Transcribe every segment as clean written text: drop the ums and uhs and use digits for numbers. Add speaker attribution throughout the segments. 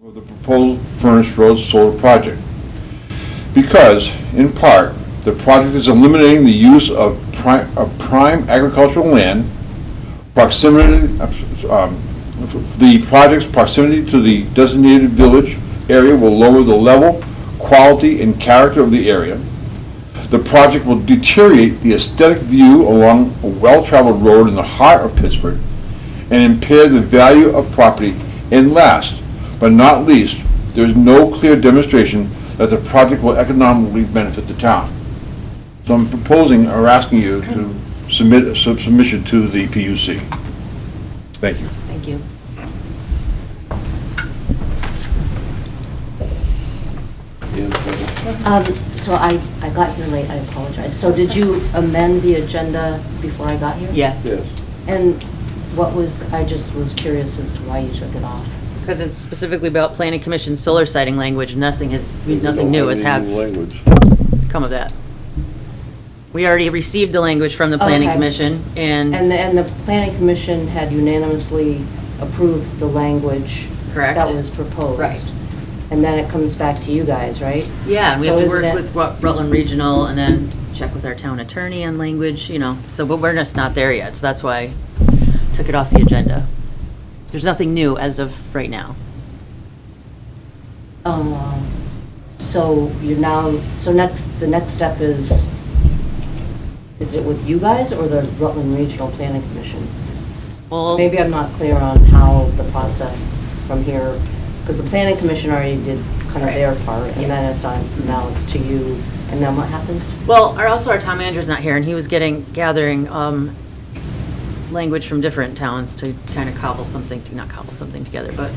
Speaker 1: of the proposed Furnace Road solar project. Because, in part, the project is eliminating the use of prime agricultural land, the project's proximity to the designated village area will lower the level, quality, and character of the area. The project will deteriorate the aesthetic view along a well-traveled road in the heart of Pittsford and impair the value of property. And last, but not least, there is no clear demonstration that the project will economically benefit the town. So I'm proposing or asking you to submit a submission to the PUC. Thank you.
Speaker 2: Thank you. So I got here late, I apologize. So did you amend the agenda before I got here?
Speaker 3: Yeah,
Speaker 1: Yes.
Speaker 2: And what was, I just was curious as to why you took it off.
Speaker 3: because it's specifically about planning commission solar siting language. Nothing new has
Speaker 4: Language.
Speaker 3: come of that. We already received the language from the planning
Speaker 2: Okay.
Speaker 3: commission, and,
Speaker 2: And the planning commission had unanimously approved the language
Speaker 3: Correct.
Speaker 2: that was proposed.
Speaker 3: Right.
Speaker 2: And then it comes back to you guys, right?
Speaker 3: yeah, and we
Speaker 2: So
Speaker 3: have to
Speaker 2: isn't
Speaker 3: work
Speaker 2: it-
Speaker 3: with Rutland Regional and then check with our town attorney on language, so, but we're just not there yet, so that's why I took it off the agenda. There's nothing new as of right now.
Speaker 2: So you're now, the next step is it with you guys or the Rutland Regional Planning Commission?
Speaker 3: Well,
Speaker 2: Maybe I'm not clear on how the process from here, because the planning commission already did kind of
Speaker 3: Right.
Speaker 2: their part, and then it's on, now it's to you, and then what happens?
Speaker 3: well, our town manager's not here, and he was gathering language from different towns to kind of not cobble something together, but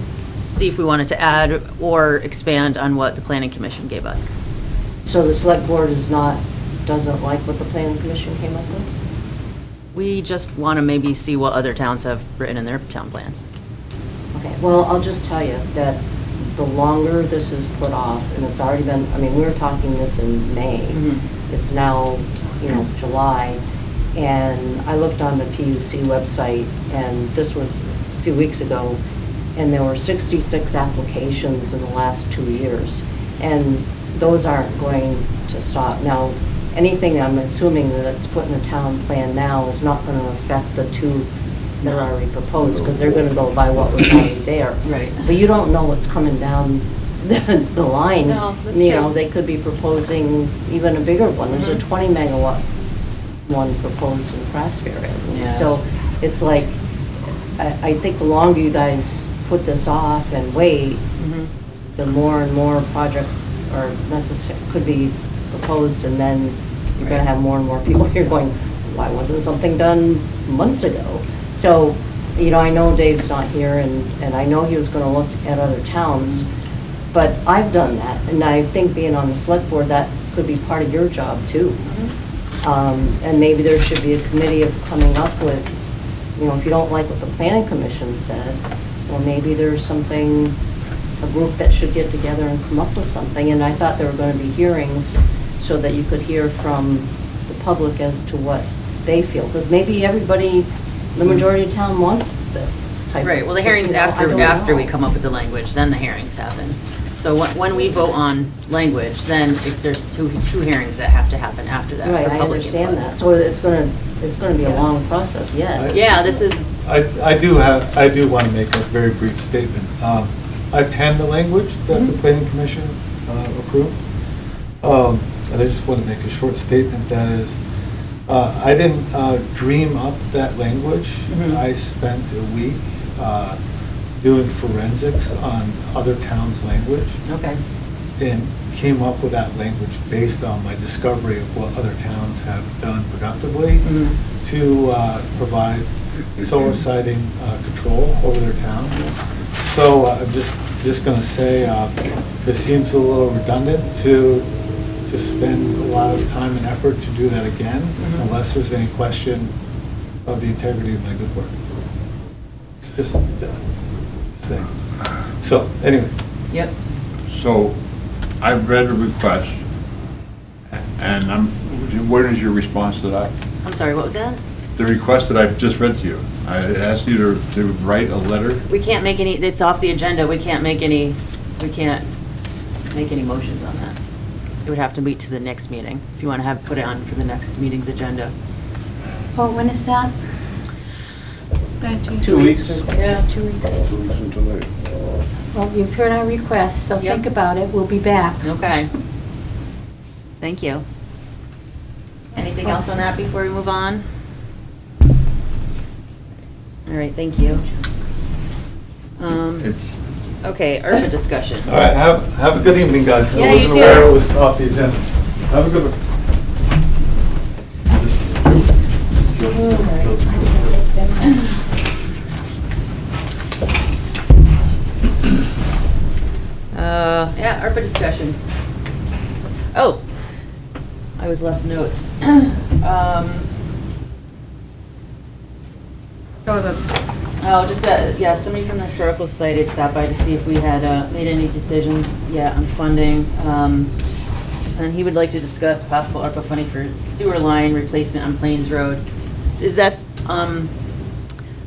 Speaker 3: see if we wanted to add or expand on what the planning commission gave us.
Speaker 2: So the select board doesn't like what the planning commission came up with?
Speaker 3: We just want to maybe see what other towns have written in their town plans.
Speaker 2: Okay, well, I'll just tell you that the longer this is put off, and it's already been, I mean, we were talking this in May.
Speaker 3: Mhm.
Speaker 2: It's now, July, and I looked on the PUC website, and this was a few weeks ago, and there were 66 applications in the last 2 years, and those aren't going to stop. Now, anything I'm assuming that's put in the town plan now is not going to affect the two that are already proposed, because they're going to go by what was already there.
Speaker 3: Right.
Speaker 2: But you don't know what's coming down the line.
Speaker 3: No, that's true.
Speaker 2: They could be proposing even a bigger one. There's a
Speaker 3: Mhm.
Speaker 2: 20 megawatt one proposed in Craftsbury.
Speaker 3: Yeah.
Speaker 2: So it's like, I think the longer you guys put this off and wait,
Speaker 3: Mhm.
Speaker 2: the more and more projects are necessary, could be proposed, and then you're gonna have more and more people here going, why wasn't something done months ago? So, I know Dave's not here, and I know he was gonna look at other towns, but I've done that, and I think being on the select board, that could be part of your job too. And maybe there should be a committee of coming up with, if you don't like what the planning commission said, well, maybe there's something, a group that should get together and come up with something. And I thought there were going to be hearings so that you could hear from the public as to what they feel. Because maybe everybody, the majority of town wants this type of.
Speaker 3: Right, well, the hearing's
Speaker 2: I don't
Speaker 3: after we
Speaker 2: know.
Speaker 3: come up with the language, then the hearings happen. So when we vote on language, then if there's two hearings that have to happen after that for
Speaker 2: Right,
Speaker 3: public
Speaker 2: I understand
Speaker 3: input.
Speaker 2: that. So it's going to be a long process yet.
Speaker 3: Yeah, this is,
Speaker 4: I do want to make a very brief statement. I penned the language that the planning commission approved. And I just want to make a short statement, that is, I didn't dream up that language.
Speaker 3: Mhm.
Speaker 4: I spent a week doing forensics on other towns' language
Speaker 3: okay.
Speaker 4: and came up with that language based on my discovery of what other towns have done productively
Speaker 3: Mhm.
Speaker 4: to provide solar siting control over their town. So I'm just going to say, it seems a little redundant to spend a lot of time and effort to do that again,
Speaker 3: Mhm.
Speaker 4: unless there's any question of the integrity of my good work. Just saying. So, anyway.
Speaker 3: Yep.
Speaker 1: So, I've read the request, and what is your response to that?
Speaker 3: I'm sorry, what was that?
Speaker 1: the request that I've just read to you. I asked you to write a letter.
Speaker 3: We can't make any, it's off the agenda, we can't make any motions on that. It would have to wait to the next meeting, if you want to put it on for the next meeting's agenda.
Speaker 5: Well, when is that?
Speaker 6: 2 weeks.
Speaker 3: Yeah.
Speaker 5: 2 weeks.
Speaker 1: 2 weeks from tonight.
Speaker 5: Well, you've heard our request, so
Speaker 3: Yep.
Speaker 5: think about it. We'll be back.
Speaker 3: Okay. Thank you. Anything else on that before we move on? All right, thank you.
Speaker 1: It's,
Speaker 3: Okay, ARPA discussion.
Speaker 4: All right, have a good evening, guys.
Speaker 3: Yeah,
Speaker 4: I
Speaker 3: you
Speaker 4: wasn't
Speaker 3: too.
Speaker 4: aware it was off the agenda. Have a good one.
Speaker 3: Yeah, ARPA discussion. Oh, I was left notes. Oh, just that, yeah, somebody from the Historical Society had stopped by to see if we had made any decisions yet on funding. And he would like to discuss possible ARPA funding for sewer line replacement on Plains Road. Is that,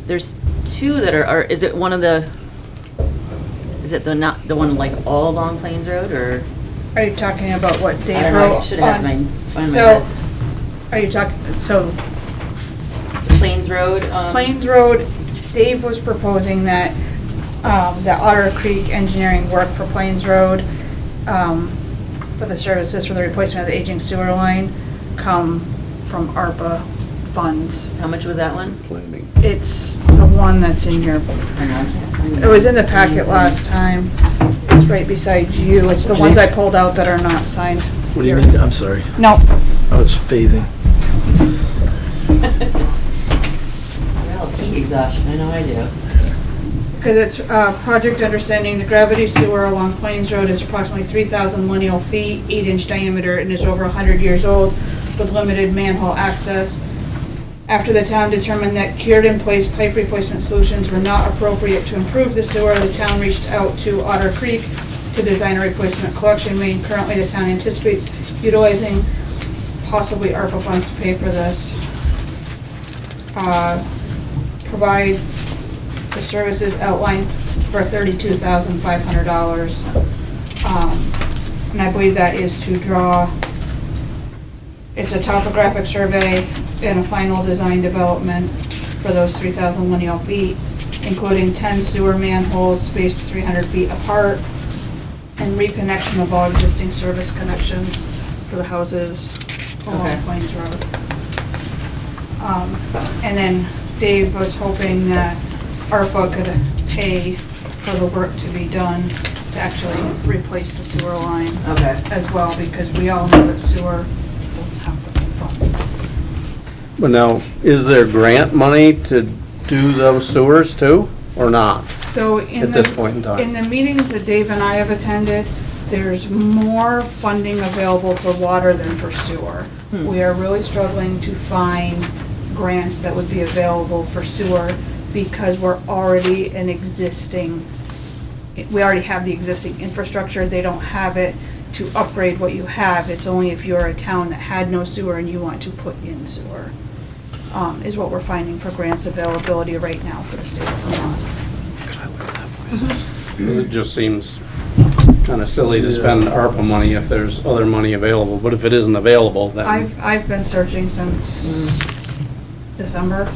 Speaker 3: there's two that are, is it one of the, is it the, not, the one like all along Plains Road, or?
Speaker 6: Are you talking about what Dave
Speaker 3: I don't know, I
Speaker 6: wrote
Speaker 3: should have
Speaker 6: on-
Speaker 3: find my
Speaker 6: So-
Speaker 3: list.
Speaker 6: Are you talking, so
Speaker 3: Plains Road.
Speaker 6: Plains Road, Dave was proposing that, that Otter Creek engineering work for Plains Road, for the services for the replacement of the aging sewer line, come from ARPA funds.
Speaker 3: How much was that one?
Speaker 1: planning.
Speaker 6: It's the one that's in your,
Speaker 3: I know, I can't find
Speaker 6: it was in the packet last time. It's right beside you. It's the ones I pulled out that are not signed.
Speaker 7: What do you mean? I'm sorry.
Speaker 6: No,
Speaker 7: I was phasing.
Speaker 3: Well, heat exhaustion, I know I do.
Speaker 6: because it's, project understanding, the gravity sewer along Plains Road is approximately 3,000 lineal feet, 8-inch diameter, and is over 100 years old with limited manhole access. After the town determined that cured-in-place pipe replacement solutions were not appropriate to improve the sewer, the town reached out to Otter Creek to design a replacement collection main. Currently, the town anticipates utilizing possibly ARPA funds to pay for this. Provide the services outlined for $32,500. And I believe that is to draw, it's a topographic survey and a final design development for those 3,000 lineal feet, including 10 sewer manholes spaced 300 feet apart, and reconnection of all existing service connections for the houses along
Speaker 3: Okay.
Speaker 6: Plains Road. And then Dave was hoping that ARPA could pay for the work to be done to actually replace the sewer line
Speaker 3: Okay.
Speaker 6: as well, because we all know that sewer doesn't have the funds.
Speaker 8: But now, is there grant money to do those sewers too, or not?
Speaker 6: So in
Speaker 8: At this point in time.
Speaker 6: In the meetings that Dave and I have attended, there's more funding available for water than for sewer. We are really struggling to find grants that would be available for sewer because we already have the existing infrastructure. They don't have it to upgrade what you have. It's only if you're a town that had no sewer and you want to put in sewer, is what we're finding for grants availability right now for the state of Vermont.
Speaker 8: It just seems kind of silly to spend ARPA money if there's other money available, but if it isn't available, then.
Speaker 6: I've been searching since December,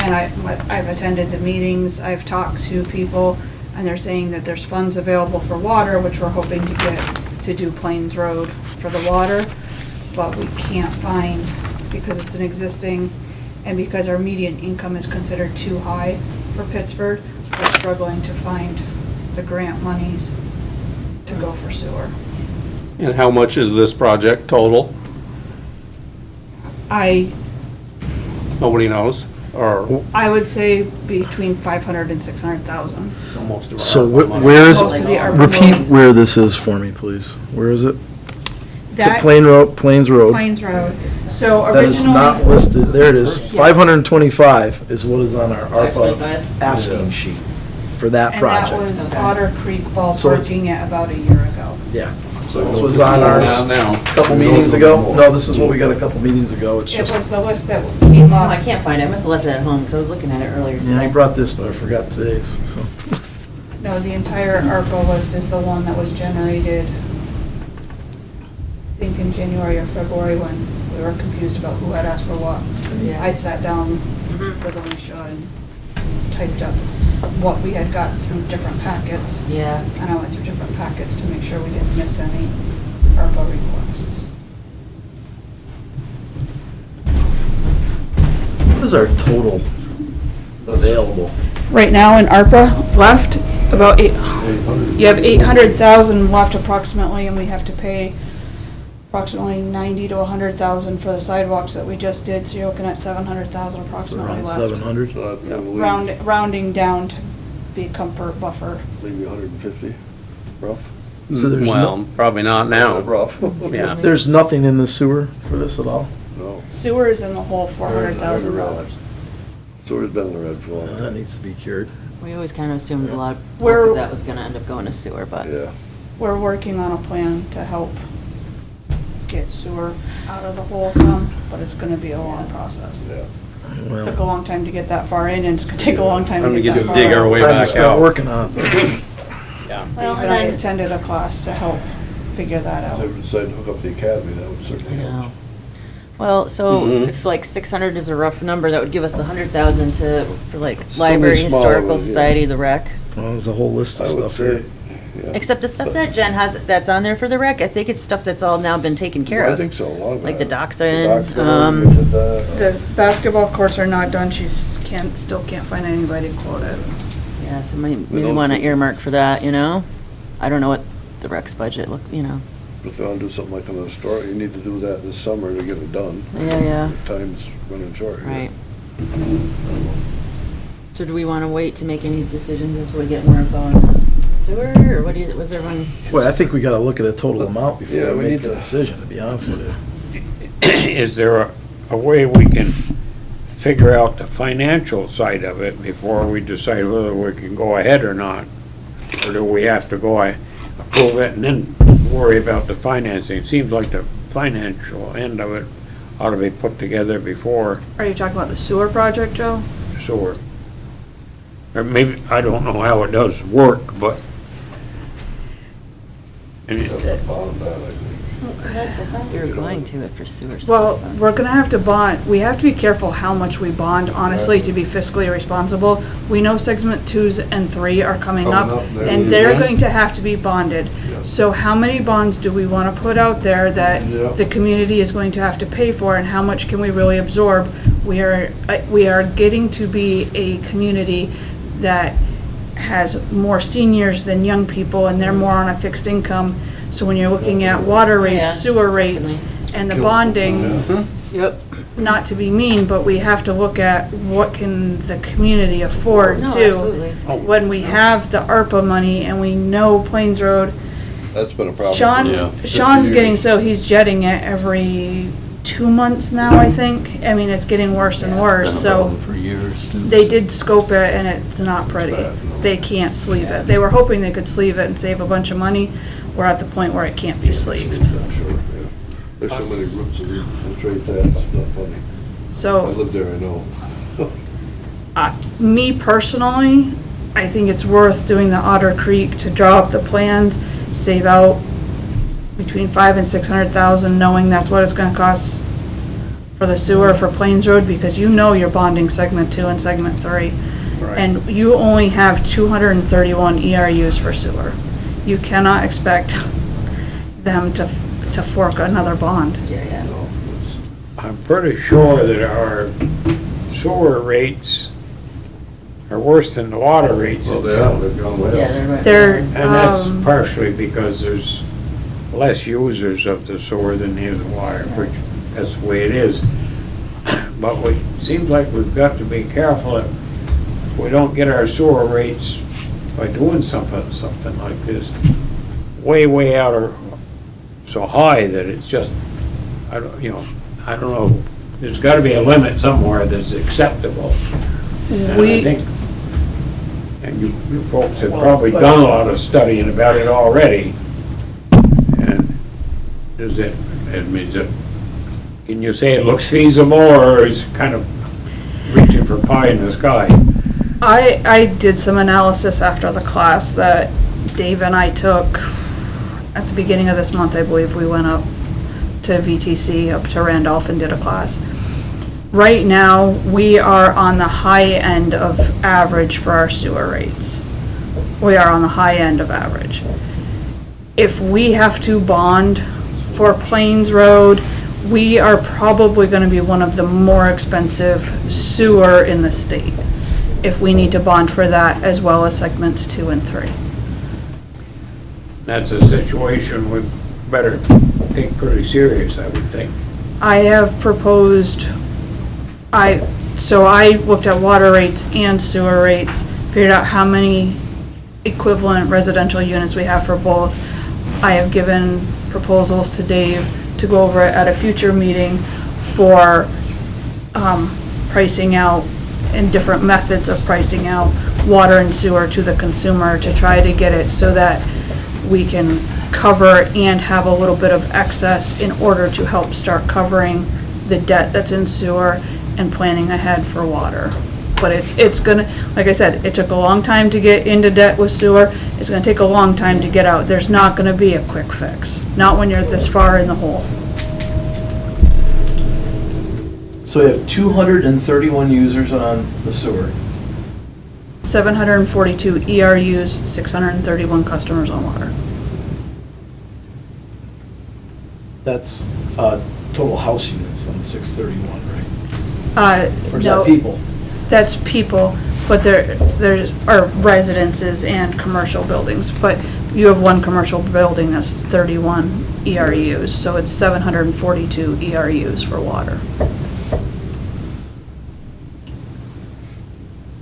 Speaker 6: and I've attended the meetings, I've talked to people, and they're saying that there's funds available for water, which we're hoping to get to do Plains Road for the water, but we can't find, because it's an existing, and because our median income is considered too high for Pittsford, we're struggling to find the grant monies to go for sewer.
Speaker 8: And how much is this project total? Nobody knows, or
Speaker 6: I would say between 500 and 600,000.
Speaker 8: it's almost.
Speaker 7: So
Speaker 8: ARPA money.
Speaker 7: where is,
Speaker 6: Most of the ARPA
Speaker 7: repeat
Speaker 6: money.
Speaker 7: where this is for me, please. Where is it?
Speaker 6: That
Speaker 7: Plains Road.
Speaker 6: Plains Road. So
Speaker 7: That is not
Speaker 6: originally,
Speaker 7: listed, there it is. 525 is what is on our ARPA
Speaker 3: 525?
Speaker 7: asking sheet for that
Speaker 6: and that
Speaker 7: project.
Speaker 6: was
Speaker 3: Okay.
Speaker 6: Otter Creek
Speaker 7: So it's-
Speaker 6: ballparking it about a year ago.
Speaker 7: Yeah, This was on ours
Speaker 8: Not now.
Speaker 7: a couple meetings ago. No, this is what we got a couple meetings ago. It's
Speaker 6: It
Speaker 7: just,
Speaker 6: was the list that came
Speaker 3: Oh, I
Speaker 6: up.
Speaker 3: can't find it. I must have left it at home because I was looking at it earlier
Speaker 7: yeah, I
Speaker 3: today.
Speaker 7: brought this, but I forgot today's, so.
Speaker 6: No, the entire ARPA list is the one that was generated, I think in January or February when we were confused about who had asked for what.
Speaker 3: Yeah.
Speaker 6: I sat down
Speaker 3: Mhm.
Speaker 6: with Alicia and typed up what we had got through different packets.
Speaker 3: Yeah.
Speaker 6: And I went through different packets to make sure we didn't miss any ARPA requests.
Speaker 7: What is our total available?
Speaker 6: Right now in ARPA left, about you have 800,000 left approximately, and we have to pay approximately 90 to 100,000 for the sidewalks that we just did, so you're looking at 700,000
Speaker 7: It's
Speaker 6: approximately
Speaker 7: around
Speaker 6: left.
Speaker 7: 700.
Speaker 9: So that's gonna leave,
Speaker 6: Rounding down to be comfort buffer.
Speaker 9: leave you 150, rough?
Speaker 7: So there's
Speaker 8: Well, probably not now.
Speaker 9: Rough.
Speaker 8: Yeah.
Speaker 7: There's nothing in the sewer for this at all?
Speaker 9: No.
Speaker 6: Sewer is in the hole $400,000.
Speaker 9: Sewer's been in the red for a while.
Speaker 7: That needs to be cured.
Speaker 3: We always kind of assumed a lot
Speaker 6: We're-
Speaker 3: of that was gonna end up going to sewer, but.
Speaker 9: Yeah.
Speaker 6: We're working on a plan to help get sewer out of the hole some, but it's gonna be a long process.
Speaker 9: Yeah.
Speaker 6: Took a
Speaker 7: Well,
Speaker 6: long time to get that far in, and it's gonna take a long time
Speaker 8: Time
Speaker 6: to
Speaker 8: to
Speaker 6: get that
Speaker 8: get
Speaker 6: far
Speaker 8: dig our
Speaker 6: out.
Speaker 8: way
Speaker 7: time to
Speaker 8: back
Speaker 7: start
Speaker 8: out.
Speaker 7: working on it.
Speaker 8: Yeah.
Speaker 3: Well,
Speaker 6: And I
Speaker 3: and then,
Speaker 6: attended a class to help figure that
Speaker 9: If
Speaker 6: out.
Speaker 9: they ever decide to hook up the academy, that would
Speaker 3: I
Speaker 9: certainly
Speaker 3: know.
Speaker 9: help.
Speaker 3: Well, so
Speaker 8: Mhm.
Speaker 3: if like 600 is a rough number, that would give us 100,000 to, for like
Speaker 9: So many
Speaker 3: library,
Speaker 9: smaller
Speaker 3: historical
Speaker 9: ones, yeah.
Speaker 3: society, the rec.
Speaker 7: Well, there's a whole list of
Speaker 9: I would
Speaker 7: stuff here.
Speaker 9: say, yeah.
Speaker 3: Except the stuff that Jen has, that's on there for the rec, I think it's stuff that's all now been taken care
Speaker 9: I
Speaker 3: of.
Speaker 9: think so, a lot of it.
Speaker 3: Like the docks
Speaker 9: The
Speaker 3: are in,
Speaker 9: docks are in, we did that.
Speaker 6: The basketball courts are not done, still can't find anybody to quote it.
Speaker 3: Yeah, so maybe
Speaker 9: those
Speaker 3: want to
Speaker 9: two-
Speaker 3: earmark for that, you know? I don't know what the rec's budget look, you know.
Speaker 9: If you wanna do something like another store, you need to do that this summer to get it done.
Speaker 3: Yeah.
Speaker 9: Time's running short. here.
Speaker 3: Right. So do we want to wait to make any decisions until we get more info on sewer, or what do you, was everyone?
Speaker 7: Well, I think we gotta look at a total amount
Speaker 9: Yeah,
Speaker 7: before we
Speaker 9: we
Speaker 7: make
Speaker 9: need
Speaker 7: a
Speaker 9: to-
Speaker 7: decision, to be honest with you.
Speaker 10: Is there a way we can figure out the financial side of it before we decide whether we can go ahead or not? Or do we have to go approve it and then worry about the financing? It seems like the financial end of it ought to be put together before
Speaker 6: Are you talking about the sewer project, Joe?
Speaker 10: sewer. Or maybe, I don't know how it does work, but.
Speaker 9: That's a bond, that, I think.
Speaker 3: We were going to it for sewer.
Speaker 6: Well,
Speaker 3: stuff, but-
Speaker 6: we're gonna have to bond, we have to be careful how much we bond, honestly, to be fiscally responsible. We know segment 2s and 3 are coming up,
Speaker 9: Coming up,
Speaker 6: and they're going to have to be bonded.
Speaker 9: Yeah.
Speaker 6: So how many bonds do we wanna put out there that
Speaker 9: Yeah.
Speaker 6: the community is going to have to pay for, and how much can we really absorb? We are getting to be a community that has more seniors than young people, and they're more on a fixed income. So when you're looking at water
Speaker 3: Yeah,
Speaker 6: rates, sewer rates, and the bonding,
Speaker 3: Yep.
Speaker 6: not to be mean, but we have to look at what can the community afford
Speaker 3: No,
Speaker 6: too.
Speaker 3: absolutely.
Speaker 6: When we have the ARPA money and we know Plains Road,
Speaker 9: That's been a problem. for
Speaker 6: Sean's
Speaker 9: 50
Speaker 6: getting,
Speaker 9: years.
Speaker 6: so he's jetting it every 2 months now, I think. I mean, it's getting worse and worse, so.
Speaker 11: For years.
Speaker 6: They did scope it and it's not pretty.
Speaker 9: Bad, no.
Speaker 6: They can't sleeve it. They were hoping they could sleeve it and save a bunch of money. We're at the point where it can't be sleeved.
Speaker 9: I'm sure, yeah. There's so many roots that infiltrate that, it's not funny. I
Speaker 6: So,
Speaker 9: lived there, I know.
Speaker 6: me personally, I think it's worth doing the Otter Creek to draw up the plans, save out between 500,000 and 600,000, knowing that's what it's gonna cost for the sewer for Plains Road, because you know you're bonding segment 2 and segment 3. And you only have 231 ERUs for sewer. You cannot expect them to fork another bond.
Speaker 3: Yeah.
Speaker 9: No, it's-
Speaker 10: I'm pretty sure that our sewer rates are worse than the water rates.
Speaker 9: Well, they have, they've gone way
Speaker 3: Yeah,
Speaker 9: up.
Speaker 3: they're right.
Speaker 6: They're,
Speaker 10: And that's
Speaker 6: um,
Speaker 10: partially because there's less users of the sewer than there is the water, which, that's the way it is. But it seems like we've got to be careful if we don't get our sewer rates by doing something like this, way out or so high that it's just, I don't know, there's gotta be a limit somewhere that's acceptable. And I
Speaker 6: we,
Speaker 10: think, and you folks have probably done a lot of studying about it already. And Does it, can you say it looks feasible, or is it kind of reaching for pie in the sky?
Speaker 6: I did some analysis after the class that Dave and I took at the beginning of this month. I believe we went up to VTC, up to Randolph, and did a class. Right now, we are on the high end of average for our sewer rates. We are on the high end of average. If we have to bond for Plains Road, we are probably gonna be one of the more expensive sewer in the state, if we need to bond for that, as well as segments 2 and 3.
Speaker 10: That's a situation we better take pretty serious, I would think.
Speaker 6: I have proposed, so I looked at water rates and sewer rates, figured out how many equivalent residential units we have for both. I have given proposals to Dave to go over it at a future meeting for pricing out and different methods of pricing out water and sewer to the consumer to try to get it so that we can cover and have a little bit of excess in order to help start covering the debt that's in sewer and planning ahead for water. But it's gonna, like I said, it took a long time to get into debt with sewer. It's gonna take a long time to get out. There's not gonna be a quick fix, not when you're this far in the hole.
Speaker 7: So we have 231 users on the sewer.
Speaker 6: 742 ERUs, 631 customers on water.
Speaker 7: That's total house units on the 631, right? Or is
Speaker 6: No,
Speaker 7: that people?
Speaker 6: that's people, but there are residences and commercial buildings. But you have one commercial building that's 31 ERUs, so it's 742 ERUs for water.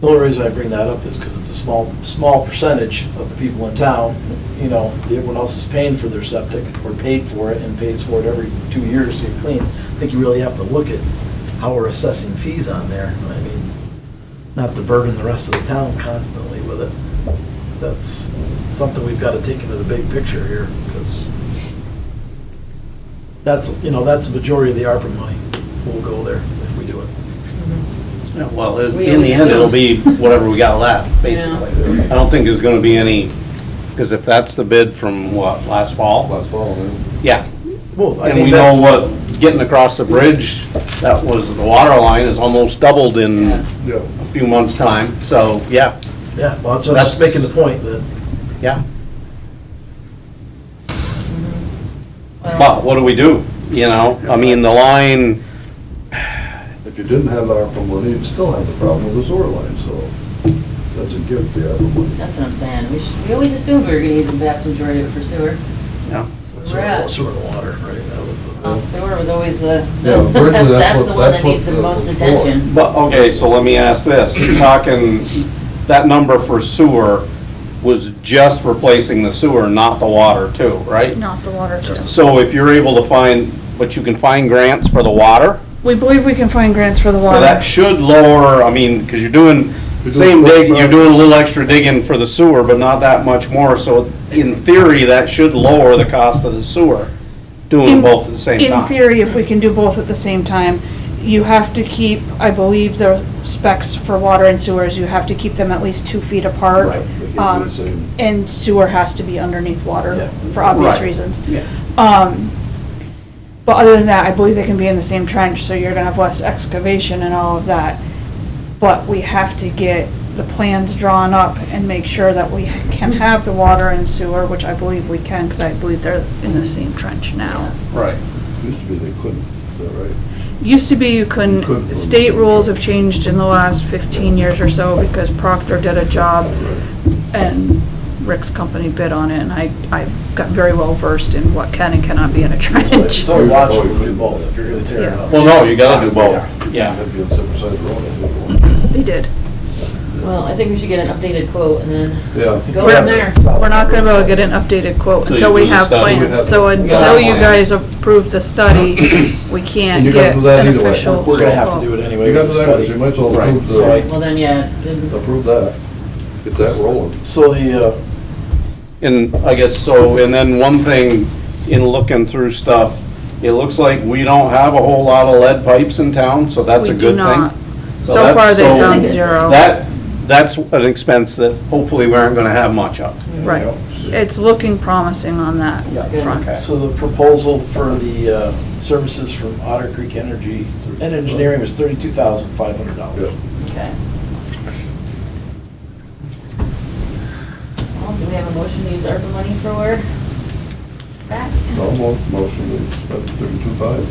Speaker 7: The only reason I bring that up is because it's a small percentage of the people in town. You know, everyone else is paying for their septic, or paid for it and pays for it every 2 years to get clean. I think you really have to look at how we're assessing fees on there. I mean, not to burden the rest of the town constantly with it. That's something we've got to take into the big picture here, because that's the majority of the ARPA money will go there if we do it.
Speaker 8: Yeah, well,
Speaker 3: We
Speaker 8: in the
Speaker 3: always
Speaker 8: end, it'll
Speaker 3: assume.
Speaker 8: be whatever we got left, basically. I don't think there's gonna be any, because if that's the bid from what, last fall?
Speaker 9: Last fall, man.
Speaker 8: Yeah,
Speaker 7: Well, I
Speaker 8: and
Speaker 7: mean,
Speaker 8: we know
Speaker 7: that's-
Speaker 8: what, getting across the bridge, that was, the water line is almost doubled in
Speaker 3: Yeah.
Speaker 9: Yeah.
Speaker 8: a few months' time, so, yeah,
Speaker 7: Yeah, well, I'm just making the point that
Speaker 8: yeah. But what do we do? You know, I mean, the line,
Speaker 9: If you didn't have ARPA money, you'd still have the problem with the sewer line, so that's a gift, the ARPA money.
Speaker 3: That's what I'm saying. We always assumed we were gonna use the vast majority of it for sewer.
Speaker 8: yeah.
Speaker 3: That's where we're at.
Speaker 7: sewer and water, right? That was
Speaker 3: Well, sewer was always the,
Speaker 9: Yeah, originally
Speaker 3: that's
Speaker 9: that's
Speaker 3: the
Speaker 9: what-
Speaker 3: one
Speaker 9: that's
Speaker 3: that needs
Speaker 9: what
Speaker 3: the
Speaker 9: the-
Speaker 3: most
Speaker 9: the
Speaker 3: attention.
Speaker 8: But, okay, so let me ask this, you're talking, that number for sewer was just replacing the sewer, not the water too, right?
Speaker 6: Not the water too.
Speaker 8: So if you're able to find, but you can find grants for the water,
Speaker 6: We believe we can find grants for the
Speaker 8: so that
Speaker 6: water.
Speaker 8: should lower, I mean, because you're doing,
Speaker 9: You're doing
Speaker 8: same
Speaker 9: both
Speaker 8: dig, you're
Speaker 9: projects.
Speaker 8: doing a little extra digging for the sewer, but not that much more, so in theory, that should lower the cost of the sewer, doing both at the same
Speaker 6: In
Speaker 8: time.
Speaker 6: theory, if we can do both at the same time, you have to keep, I believe the specs for water and sewers, you have to keep them at least 2 feet apart.
Speaker 8: Right.
Speaker 9: They can't do the same.
Speaker 6: And sewer has to be underneath water
Speaker 7: Yeah.
Speaker 6: for obvious
Speaker 8: Right.
Speaker 6: reasons.
Speaker 8: Yeah.
Speaker 6: But other than that, I believe they can be in the same trench, so you're gonna have less excavation and all of that. But we have to get the plans drawn up and make sure that we can have the water and sewer, which I believe we can, because I believe they're in the same trench now.
Speaker 8: Right.
Speaker 9: Used to be they couldn't, is that right?
Speaker 6: Used to be you
Speaker 9: Couldn't
Speaker 6: couldn't,
Speaker 9: put
Speaker 6: state
Speaker 9: them-
Speaker 6: rules have changed in the last 15 years or so because Proctor did a job and Rick's company bid on it, and I got very well versed in what can and cannot be in a trench.
Speaker 7: it's only logical to do both if you're gonna tear it up.
Speaker 8: Well, no, you gotta do both, yeah.
Speaker 9: That'd be on separate sides of the road, I think.
Speaker 6: They did.
Speaker 3: Well, I think we should get an updated quote and then
Speaker 9: Yeah.
Speaker 3: go
Speaker 6: We're
Speaker 3: from there.
Speaker 6: We're not gonna be able to get an updated quote
Speaker 8: Till
Speaker 6: until
Speaker 8: you
Speaker 6: we
Speaker 8: do the
Speaker 6: have
Speaker 8: study.
Speaker 6: plans. So
Speaker 8: gotta
Speaker 6: until
Speaker 8: have
Speaker 6: you
Speaker 8: plans.
Speaker 6: guys approve the study, we can't
Speaker 9: And you gotta
Speaker 6: get
Speaker 9: do that
Speaker 6: an
Speaker 9: either way.
Speaker 6: official.
Speaker 7: We're gonna have to do it anyway
Speaker 9: You got
Speaker 7: with
Speaker 9: to
Speaker 7: the
Speaker 9: that, so you
Speaker 7: study.
Speaker 9: might as well
Speaker 8: Right.
Speaker 9: approve
Speaker 7: So I-
Speaker 3: Well, then, yeah, then-
Speaker 9: approve that, get that rolling.
Speaker 7: So the,
Speaker 8: And I guess so, and then one thing in looking through stuff, it looks like we don't have a whole lot of lead pipes in town, so that's a
Speaker 6: We
Speaker 8: good
Speaker 6: do
Speaker 8: thing.
Speaker 6: not. So far, they've found zero.
Speaker 8: That's an expense that hopefully we aren't gonna have much of.
Speaker 6: Right. It's looking promising on that
Speaker 8: Yeah,
Speaker 6: front.
Speaker 8: okay.
Speaker 7: So the proposal for the services from Otter Creek Energy and Engineering was $32,500.
Speaker 3: Okay. Well, do we have a motion to use ARPA money for that?
Speaker 9: No motion to spend 32.5.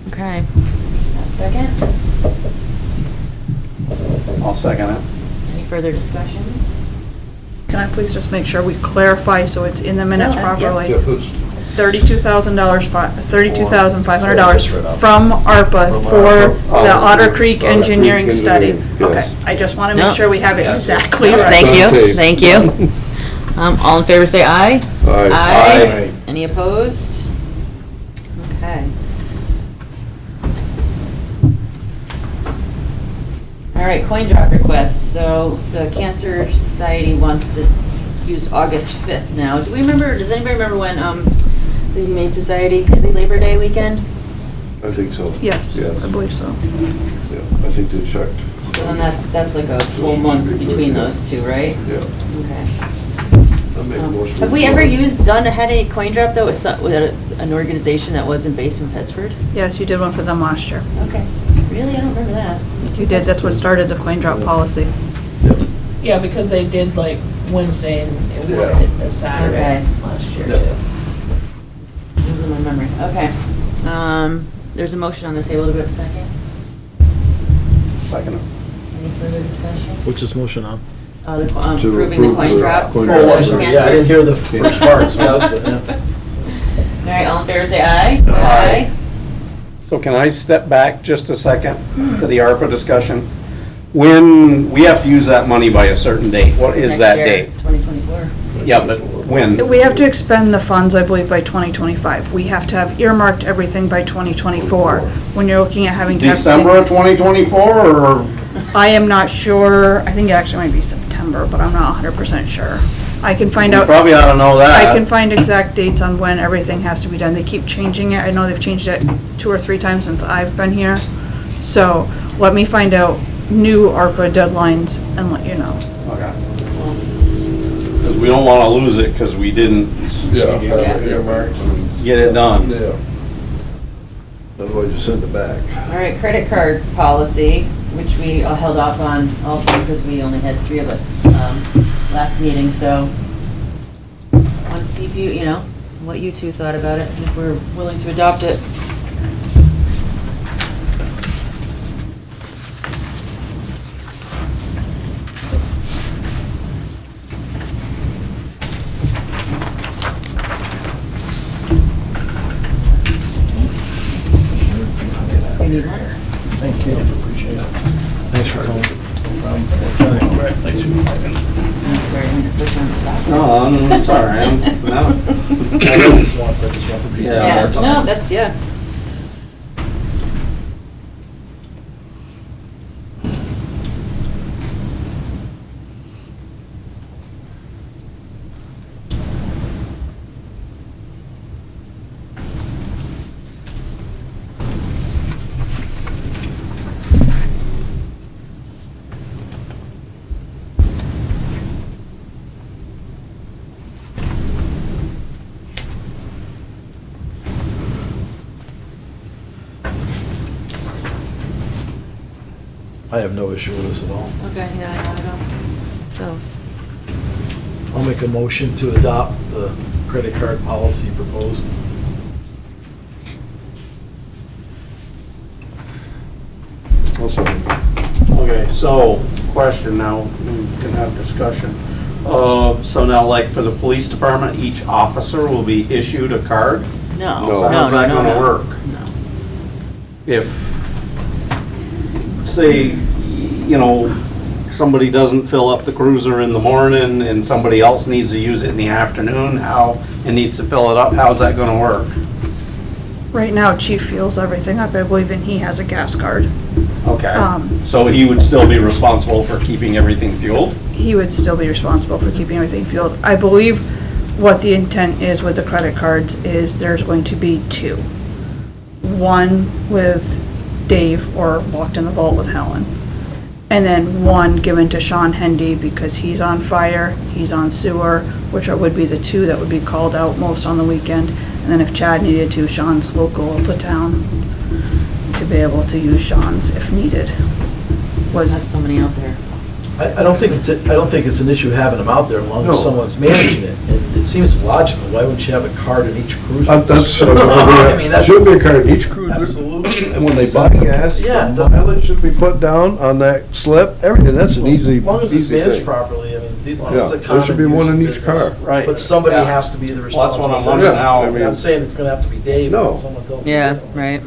Speaker 3: Okay. Is that second?
Speaker 8: I'll second it.
Speaker 3: Any further discussion?
Speaker 6: Can I please just make sure we clarify so it's in the minutes
Speaker 3: No, yeah.
Speaker 6: properly?
Speaker 9: Yeah, it's
Speaker 6: $32,500 from ARPA for the Otter Creek engineering study.
Speaker 9: Yes.
Speaker 6: Okay, I just want to
Speaker 3: No.
Speaker 6: make sure we have it
Speaker 8: Yes.
Speaker 6: exactly right.
Speaker 3: Thank you,
Speaker 9: Okay.
Speaker 3: thank you. All in favor, say aye.
Speaker 9: Aye.
Speaker 8: Aye.
Speaker 3: Any opposed? Okay. All right, coin drop request. So the Cancer Society wants to use August 5th now. Do we remember, does anybody remember when the Humane Society, I think Labor Day weekend?
Speaker 9: I think so.
Speaker 6: Yes,
Speaker 9: Yes.
Speaker 6: I believe so.
Speaker 9: Yeah, I think they checked.
Speaker 3: So then that's like a full month between those two, right?
Speaker 9: Yeah.
Speaker 3: Okay.
Speaker 9: I make a motion.
Speaker 3: Have we ever had a coin drop though with an organization that wasn't based in Pittsford?
Speaker 6: Yes, you did one for them last year.
Speaker 3: Okay. Really? I don't remember that.
Speaker 6: You did, that's what started the coin drop policy.
Speaker 11: Yeah, because they did like Wednesday and it
Speaker 9: Yeah.
Speaker 11: worked a Saturday
Speaker 3: Okay.
Speaker 11: last year
Speaker 9: Yeah.
Speaker 11: too.
Speaker 3: It was in my memory. Okay. There's a motion on the table. Do we have a second?
Speaker 8: Second it.
Speaker 3: Any further discussion?
Speaker 7: What's this motion on?
Speaker 9: To
Speaker 3: Approving the
Speaker 9: approve
Speaker 3: coin
Speaker 9: the
Speaker 3: drop.
Speaker 9: coin
Speaker 3: for
Speaker 9: drop.
Speaker 7: Oh, I'm
Speaker 3: the
Speaker 7: sorry,
Speaker 3: cancer.
Speaker 7: yeah, I didn't hear the first part, so I missed it, yeah.
Speaker 3: All right, all in favor, say aye.
Speaker 8: Aye. So can I step back just a second to the ARPA discussion? When, we have to use that money by a certain date, what is
Speaker 3: Next
Speaker 8: that
Speaker 3: year,
Speaker 8: date?
Speaker 3: 2024.
Speaker 8: Yeah, but when?
Speaker 6: We have to expend the funds, I believe, by 2025. We have to have earmarked everything by 2024. When you're looking at having to have
Speaker 8: December of
Speaker 6: things-
Speaker 8: 2024, or?
Speaker 6: I am not sure, I think it actually might be September, but I'm not 100% sure. I can find
Speaker 8: You
Speaker 6: out.
Speaker 8: probably ought to know that.
Speaker 6: I can find exact dates on when everything has to be done. They keep changing it. I know they've changed it 2 or 3 times since I've been here. So let me find out new ARPA deadlines and let you know.
Speaker 8: Okay. Because we don't want to lose it because we didn't
Speaker 9: Yeah. have
Speaker 3: Yeah.
Speaker 9: it earmarked and-
Speaker 8: get it done.
Speaker 9: Yeah. Otherwise you send it back.
Speaker 3: All right, credit card policy, which we held off on also because we only had 3 of us last meeting, so I want to see if you know, what you two thought about it, and if we're willing to adopt it. You need one?
Speaker 7: Thank you, appreciate it. Thanks for coming.
Speaker 3: Sorry, I'm gonna put you on the spot.
Speaker 8: No, it's all right. No.
Speaker 7: I did this once, I just want to be.
Speaker 8: Yeah,
Speaker 3: Yeah,
Speaker 8: that's-
Speaker 3: no, that's, yeah.
Speaker 7: I have no issue with this at all.
Speaker 3: Okay, yeah, I know. So,
Speaker 7: I'll make a motion to adopt the credit card policy proposed.
Speaker 8: Okay, so, question now, we can have discussion. So now, like, for the police department, each officer will be issued a card?
Speaker 3: no,
Speaker 9: No.
Speaker 3: no,
Speaker 8: How's that
Speaker 3: no,
Speaker 8: gonna
Speaker 3: no.
Speaker 8: work?
Speaker 3: No.
Speaker 8: If, say, somebody doesn't fill up the cruiser in the morning and somebody else needs to use it in the afternoon, and needs to fill it up, how's that gonna work?
Speaker 6: Right now, Chief fuels everything up, I believe, and he has a gas card.
Speaker 8: Okay,
Speaker 6: Um,
Speaker 8: so he would still be responsible for keeping everything fueled?
Speaker 6: He would still be responsible for keeping everything fueled. I believe what the intent is with the credit cards is there's going to be two. One with Dave or locked in the vault with Helen. And then one given to Sean Hendy because he's on fire, he's on sewer, which would be the two that would be called out most on the weekend. And then if Chad needed to, Sean's local to town to be able to use Sean's if needed.
Speaker 3: Have so many out there.
Speaker 7: I don't think it's an issue having them out there as long
Speaker 9: No.
Speaker 7: as someone's managing it. And it seems logical. Why wouldn't you have a card in each cruiser?
Speaker 9: That's,
Speaker 7: I mean, that's.
Speaker 9: should be a card in each cruiser.
Speaker 7: Absolutely.
Speaker 9: And when they buy gas,
Speaker 7: Yeah, it
Speaker 9: the
Speaker 7: doesn't-
Speaker 9: mileage should be put down on that slip, everything, that's an easy,
Speaker 7: As long as it's
Speaker 9: easy
Speaker 7: managed
Speaker 9: thing.
Speaker 7: properly, I mean, this is
Speaker 9: Yeah,
Speaker 7: a
Speaker 9: there
Speaker 7: common
Speaker 9: should be one in
Speaker 7: use
Speaker 9: each
Speaker 7: business.
Speaker 9: car.
Speaker 8: Right.
Speaker 7: But somebody
Speaker 8: Yeah.
Speaker 7: has to be the
Speaker 8: Well, that's
Speaker 7: responsible.
Speaker 8: what I'm wondering
Speaker 9: Yeah,
Speaker 8: how.
Speaker 9: I mean-
Speaker 7: I'm saying it's gonna have to be Dave,
Speaker 9: No.
Speaker 7: or someone told me
Speaker 3: Yeah,
Speaker 7: differently.
Speaker 3: right.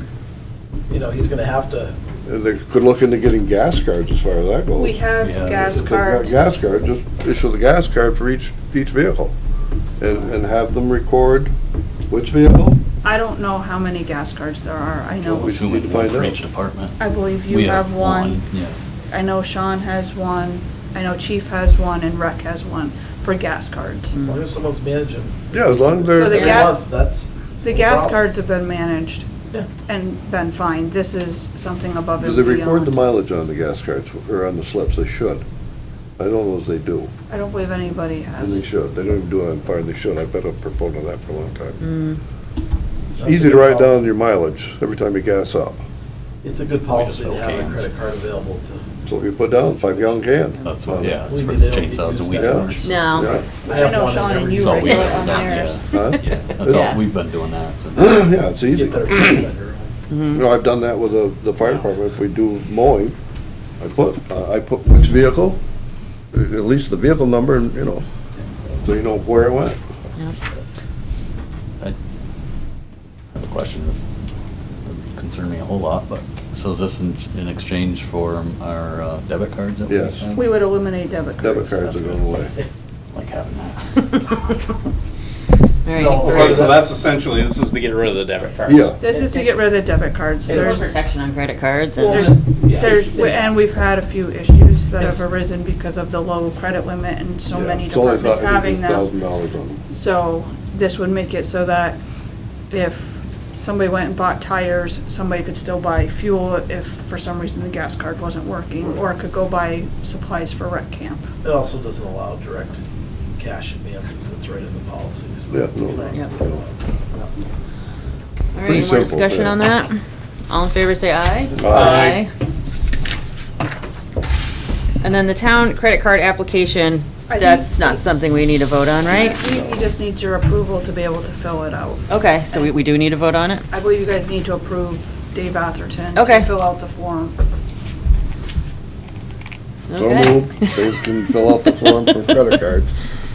Speaker 7: You know, he's gonna have to,
Speaker 9: And they could look into getting gas cards as far as that goes.
Speaker 6: We have
Speaker 7: Yeah,
Speaker 6: gas
Speaker 9: If they've got
Speaker 6: cards.
Speaker 9: gas card, just issue the gas card for each vehicle. And have them record which vehicle.
Speaker 6: I don't know how many gas cards there are. I know,
Speaker 9: We should need to find
Speaker 12: For
Speaker 9: out.
Speaker 12: each department.
Speaker 6: I believe
Speaker 12: We
Speaker 6: you have one.
Speaker 12: Yeah.
Speaker 6: I know Sean has one. I know Chief has one and Rec has one for gas cards.
Speaker 7: as long as someone's managing.
Speaker 9: Yeah, as long as
Speaker 6: So
Speaker 9: they're,
Speaker 6: the
Speaker 7: Every
Speaker 6: ga-
Speaker 7: month, that's.
Speaker 6: The
Speaker 7: no
Speaker 6: gas
Speaker 7: problem.
Speaker 6: cards have been managed
Speaker 7: Yeah.
Speaker 6: and been fine. This is something above
Speaker 9: do
Speaker 6: and
Speaker 9: they record the
Speaker 6: beyond.
Speaker 9: mileage on the gas cards or on the slips? They should. I don't know if they do,
Speaker 6: I don't believe anybody
Speaker 9: and they
Speaker 6: has.
Speaker 9: should. They don't even do it on fire, they should. I've been a proponent of that for a long time. It's
Speaker 7: That's a
Speaker 9: easy to
Speaker 7: good
Speaker 9: write
Speaker 7: policy.
Speaker 9: down your mileage every time you gas up.
Speaker 7: It's a good
Speaker 12: We
Speaker 7: policy
Speaker 12: just
Speaker 7: to
Speaker 12: fill
Speaker 7: have a
Speaker 12: cans.
Speaker 7: credit card available to.
Speaker 9: So if you put down 5-gallon can.
Speaker 12: That's what, yeah, it's
Speaker 7: Believe
Speaker 12: for
Speaker 7: me, they don't get
Speaker 12: chainsaws and
Speaker 7: used
Speaker 12: weed
Speaker 7: that
Speaker 9: Yeah.
Speaker 12: killers.
Speaker 3: No.
Speaker 9: Yeah.
Speaker 7: I
Speaker 6: I
Speaker 7: have
Speaker 6: know
Speaker 7: one in
Speaker 6: Sean and
Speaker 7: every
Speaker 6: you
Speaker 12: That's all
Speaker 6: right
Speaker 12: we
Speaker 6: there
Speaker 12: have
Speaker 6: on
Speaker 12: left,
Speaker 6: theirs.
Speaker 9: Huh?
Speaker 12: Yeah, that's
Speaker 3: Yeah.
Speaker 12: all, we've been doing that since.
Speaker 9: Yeah, it's easy.
Speaker 7: Get better cards on your own.
Speaker 9: You know, I've done that with the fire department. If we do mowing, I put which vehicle, at least the vehicle number, and, you know, so you know where it went.
Speaker 12: I have a question that's doesn't concern me a whole lot, but, so is this in exchange for our debit cards that we
Speaker 9: Yes.
Speaker 12: have?
Speaker 6: We would eliminate debit cards.
Speaker 9: Debit cards are going away.
Speaker 12: Like having that.
Speaker 3: All right.
Speaker 7: No,
Speaker 8: Okay, so that's essentially, this is to get rid of the debit cards.
Speaker 9: Yeah.
Speaker 6: This is to get rid of the debit cards.
Speaker 3: There's
Speaker 6: There's,
Speaker 3: protection on credit cards
Speaker 6: there's,
Speaker 3: and,
Speaker 6: and we've had a few issues that have arisen because of the low credit limit and so
Speaker 9: Yeah.
Speaker 6: many
Speaker 9: It's only
Speaker 6: departments having them.
Speaker 9: $1,000 on them.
Speaker 6: So this would make it so that if somebody went and bought tires, somebody could still buy fuel if for some reason the gas card wasn't working, or could go buy supplies for rec camp.
Speaker 7: It also doesn't allow direct cash advances, that's right in the policies.
Speaker 9: Yeah, no.
Speaker 7: You know,
Speaker 3: Yep.
Speaker 7: you know.
Speaker 3: all right,
Speaker 9: Pretty
Speaker 3: any more
Speaker 9: simple,
Speaker 3: discussion
Speaker 9: yeah.
Speaker 3: on that? All in favor, say aye.
Speaker 9: Aye.
Speaker 3: And then the town credit card application,
Speaker 6: I think-
Speaker 3: that's not something we need to vote on, right?
Speaker 6: He just needs your approval to be able to fill it out.
Speaker 3: Okay, so we do need to vote on it?
Speaker 6: I believe you guys need to approve Dave Atherton
Speaker 3: Okay.
Speaker 6: to fill out the form.
Speaker 9: So
Speaker 3: Okay.
Speaker 9: moved. They can fill out the form for credit cards.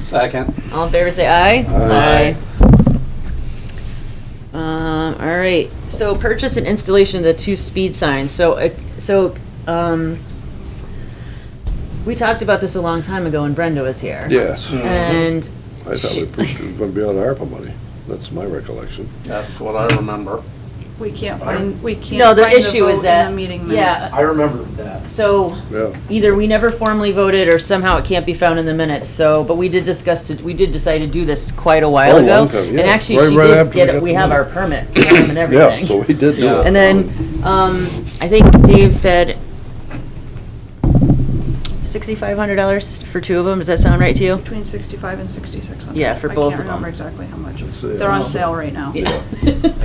Speaker 8: Second.
Speaker 3: All in favor, say aye.
Speaker 9: Aye.
Speaker 3: All right, so purchase and installation of the 2 speed signs. We talked about this a long time ago when Brenda was here.
Speaker 9: Yes.
Speaker 3: And
Speaker 9: I thought we approved it was going to be on ARPA money. That's my recollection.
Speaker 8: That's what I remember.
Speaker 6: We can't find, we can't
Speaker 3: No, the
Speaker 6: find the
Speaker 3: issue is
Speaker 6: vote
Speaker 3: that,
Speaker 6: in the meeting
Speaker 3: yeah.
Speaker 6: minutes.
Speaker 7: I remember that.
Speaker 3: So
Speaker 9: Yeah.
Speaker 3: either we never formally voted or somehow it can't be found in the minutes, so, but we did decide to do this quite a while
Speaker 9: Oh, a
Speaker 3: ago.
Speaker 9: long time, yeah.
Speaker 3: And actually,
Speaker 9: Right-
Speaker 3: she
Speaker 9: right
Speaker 3: did
Speaker 9: after we
Speaker 3: get
Speaker 9: got
Speaker 3: it, we
Speaker 9: the
Speaker 3: have
Speaker 9: money.
Speaker 3: our permit and everything.
Speaker 9: Yeah, so we did do it.
Speaker 3: And then, I think Dave said $6,500 for 2 of them, does that sound right to you?
Speaker 6: Between 65 and 6,600.
Speaker 3: Yeah, for both of
Speaker 6: I can't remember
Speaker 3: them.
Speaker 6: exactly how much.
Speaker 9: see.
Speaker 6: They're on sale right now.
Speaker 3: Yeah.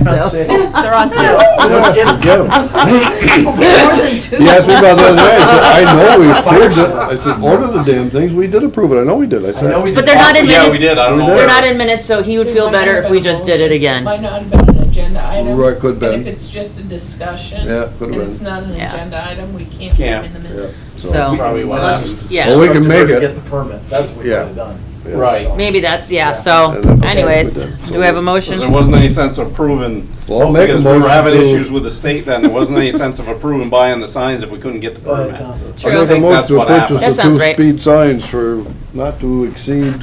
Speaker 7: Not
Speaker 3: So-
Speaker 7: saying-
Speaker 6: They're on sale.
Speaker 7: Let's get 'em.
Speaker 9: Get 'em.
Speaker 3: More than 2.
Speaker 9: He asked me about the other day. I said, I know we approved it. I said, order the damn things. We did approve it. I know we did. I
Speaker 7: I know we
Speaker 9: said,
Speaker 3: But they're not in
Speaker 8: Yeah,
Speaker 3: minutes.
Speaker 8: we did, I don't know.
Speaker 3: They're not in minutes, so he would feel better if we just did it again.
Speaker 11: Might not have been an agenda item.
Speaker 9: Right, could've been.
Speaker 11: And if it's just a discussion.
Speaker 9: Yeah, could've
Speaker 11: And it's
Speaker 9: been.
Speaker 11: not an
Speaker 3: Yeah.
Speaker 11: agenda item, we can't put
Speaker 8: Can't.
Speaker 11: it in the minutes.
Speaker 3: So,
Speaker 8: That's probably what
Speaker 3: let's,
Speaker 8: happened.
Speaker 3: yeah.
Speaker 9: Well, we can make
Speaker 7: Instructed her
Speaker 9: it.
Speaker 7: to Get the permit, that's what we
Speaker 9: Yeah.
Speaker 7: could have done.
Speaker 9: Yeah.
Speaker 8: Right.
Speaker 3: Maybe that's, yeah,
Speaker 9: And
Speaker 3: so
Speaker 9: then- okay,
Speaker 3: anyways,
Speaker 9: we did.
Speaker 3: do we have a
Speaker 8: Because there
Speaker 3: motion?
Speaker 8: wasn't any sense of proving,
Speaker 9: Well, I'll make a
Speaker 8: because we were
Speaker 9: motion
Speaker 8: having
Speaker 9: to-
Speaker 8: issues with the state then, there wasn't any sense of approving buying the signs if we couldn't get the
Speaker 7: Go ahead,
Speaker 8: permit.
Speaker 7: Tom.
Speaker 3: True.
Speaker 9: I make a
Speaker 8: think
Speaker 9: motion
Speaker 8: that's
Speaker 9: to
Speaker 8: what
Speaker 9: purchase
Speaker 8: happened.
Speaker 3: That
Speaker 9: the
Speaker 3: sounds
Speaker 9: 2
Speaker 3: right.
Speaker 9: speed signs for not to exceed,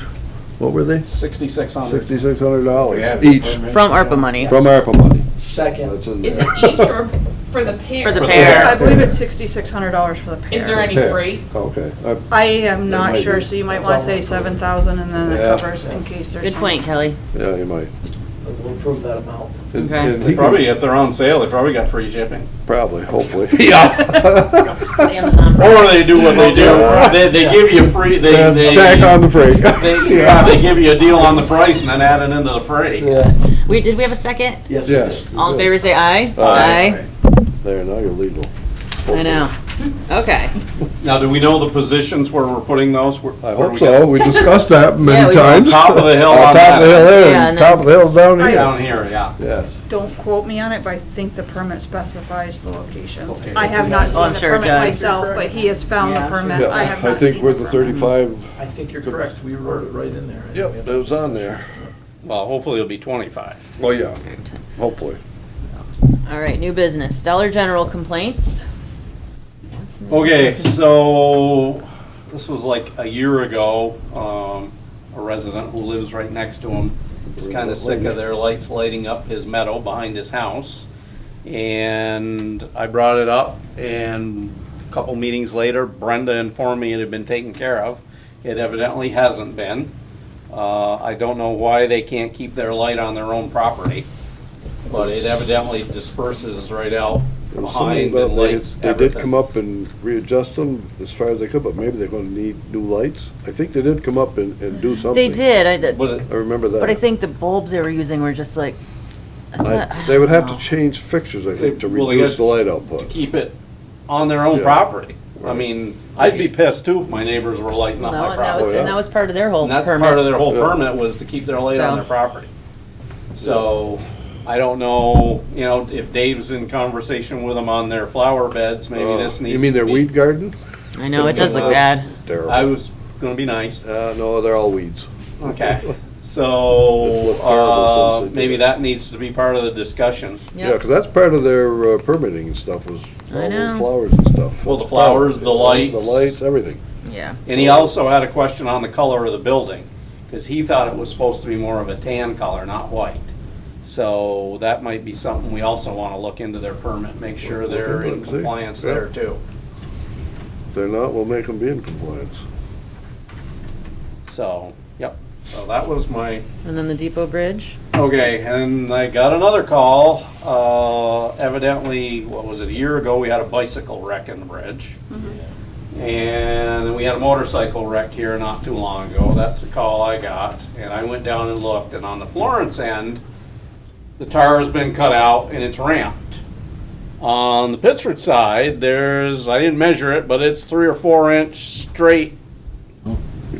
Speaker 9: what were they?
Speaker 8: $6,600.
Speaker 9: $6,600
Speaker 8: Yeah.
Speaker 9: each
Speaker 3: From ARPA money.
Speaker 9: from ARPA money.
Speaker 7: Second.
Speaker 9: That's in
Speaker 11: Is
Speaker 9: there.
Speaker 11: it each or For the pair.
Speaker 3: For the
Speaker 4: For the
Speaker 3: pair.
Speaker 6: I believe it's $6,600 for the pair.
Speaker 11: Is there any
Speaker 9: Yeah.
Speaker 11: free?
Speaker 9: Okay.
Speaker 6: I am not
Speaker 9: might
Speaker 6: sure,
Speaker 9: be.
Speaker 6: so you might
Speaker 7: That's
Speaker 6: wanna
Speaker 7: all
Speaker 6: say
Speaker 7: right.
Speaker 6: 7,000 and then it
Speaker 9: Yeah.
Speaker 6: covers in case there's.
Speaker 3: Good
Speaker 6: some-
Speaker 3: point, Kelly.
Speaker 9: Yeah, you might.
Speaker 7: We'll approve that amount.
Speaker 9: And-
Speaker 3: Okay.
Speaker 9: and he can-
Speaker 8: Probably, if they're on sale, they probably got free shipping.
Speaker 9: Probably, hopefully. Yeah.
Speaker 3: Amazon.
Speaker 8: Or they do what they do, they give you free, they.
Speaker 9: Tack on the freight.
Speaker 8: They give you a deal on the price and then add it into the freight.
Speaker 7: Yeah.
Speaker 3: Did we have a second?
Speaker 7: Yes.
Speaker 9: Yes.
Speaker 3: All in favor, say aye.
Speaker 9: Aye. There, now you're legal.
Speaker 3: I know. Okay.
Speaker 8: Now, do we know the positions where we're putting those?
Speaker 9: I hope so. We discussed that
Speaker 3: Yeah,
Speaker 9: many
Speaker 3: we-
Speaker 9: times.
Speaker 8: Top of the hill
Speaker 9: On
Speaker 8: on
Speaker 9: top of the hill
Speaker 8: that.
Speaker 9: there,
Speaker 3: Yeah,
Speaker 9: and
Speaker 3: and
Speaker 9: top of the hill's down here.
Speaker 8: Down here, yeah.
Speaker 9: Yes.
Speaker 6: Don't quote me on it, but I think the permit specifies the locations.
Speaker 8: Okay.
Speaker 6: I have not
Speaker 3: Oh,
Speaker 6: seen
Speaker 3: I'm
Speaker 6: the
Speaker 3: sure it
Speaker 6: permit
Speaker 3: does.
Speaker 6: myself, but he has found the
Speaker 3: Yeah.
Speaker 6: permit.
Speaker 9: Yeah,
Speaker 6: I have
Speaker 9: I
Speaker 6: not
Speaker 9: think
Speaker 6: seen
Speaker 9: with
Speaker 6: the
Speaker 9: the
Speaker 6: permit.
Speaker 9: 35,
Speaker 7: I think you're correct. We wrote it right in there.
Speaker 9: yep, that was on there.
Speaker 8: Well, hopefully it'll be 25.
Speaker 9: Oh, yeah, hopefully.
Speaker 3: All right, new business. Dollar General complaints.
Speaker 8: Okay, so this was like a year ago. A resident who lives right next to him is kind of sick of their lights lighting up his meadow behind his house. And I brought it up, and a couple meetings later, Brenda informed me it had been taken care of. It evidently hasn't been. I don't know why they can't keep their light on their own property, but it evidently disperses right out
Speaker 9: There was something
Speaker 8: behind
Speaker 9: about
Speaker 8: and lights
Speaker 9: they did
Speaker 8: everything.
Speaker 9: come up and readjust them as far as they could, but maybe they're gonna need new lights. I think they did come up and do something.
Speaker 3: They did, I did.
Speaker 8: But it-
Speaker 9: I remember that.
Speaker 3: But I think the bulbs they were using were just like,
Speaker 9: They would have to
Speaker 3: know.
Speaker 9: change fixtures, I think, to
Speaker 8: Well, they
Speaker 9: reduce
Speaker 8: got
Speaker 9: the light
Speaker 8: to
Speaker 9: output.
Speaker 8: keep it on their own
Speaker 9: Yeah.
Speaker 8: property. I
Speaker 9: Right.
Speaker 8: mean, I'd be pissed too if my neighbors were lighting
Speaker 3: Well,
Speaker 8: up
Speaker 3: no,
Speaker 8: my
Speaker 3: and that
Speaker 8: property.
Speaker 3: was,
Speaker 9: yeah.
Speaker 3: and that was part of their whole
Speaker 8: And that's
Speaker 3: permit.
Speaker 8: part of their whole
Speaker 9: Yeah.
Speaker 8: permit, was to keep their light on
Speaker 3: So-
Speaker 8: their property. So, I don't know, if Dave's in conversation with them on their flower beds, maybe this needs to be.
Speaker 9: You mean their weed garden?
Speaker 3: I know, it does look bad.
Speaker 9: Terrible.
Speaker 8: I was gonna be nice.
Speaker 9: No, they're all weeds.
Speaker 8: Okay.
Speaker 9: It's
Speaker 8: So,
Speaker 9: looked terrible since they did
Speaker 8: maybe
Speaker 9: it.
Speaker 8: that needs to be part of the discussion.
Speaker 9: Yeah, because that's part of their permitting and stuff, was
Speaker 3: I
Speaker 9: all
Speaker 3: know.
Speaker 9: those flowers and stuff.
Speaker 8: Well, the
Speaker 9: That's part of
Speaker 8: flowers,
Speaker 9: it,
Speaker 8: the
Speaker 9: you know,
Speaker 8: lights.
Speaker 9: The lights, everything.
Speaker 3: Yeah.
Speaker 8: And he also had a question on the color of the building, because he thought it was supposed to be more of a tan color, not white. So that might be something we also want to look into their permit, make sure they're in
Speaker 9: Look, see.
Speaker 8: compliance
Speaker 9: Yeah.
Speaker 8: there too.
Speaker 9: If they're not, we'll make them be in compliance.
Speaker 8: So, yep, so that was my,
Speaker 3: And then the Depot Bridge.
Speaker 8: okay, and I got another call. Evidently, what was it, a year ago, we had a bicycle wreck in the bridge. And then we had a motorcycle wreck here not too long ago. That's the call I got. And I went down and looked, and on the Florence end, the tar has been cut out and it's ramped. On the Pittsford side, there's, I didn't measure it, but it's 3 or 4 inch straight.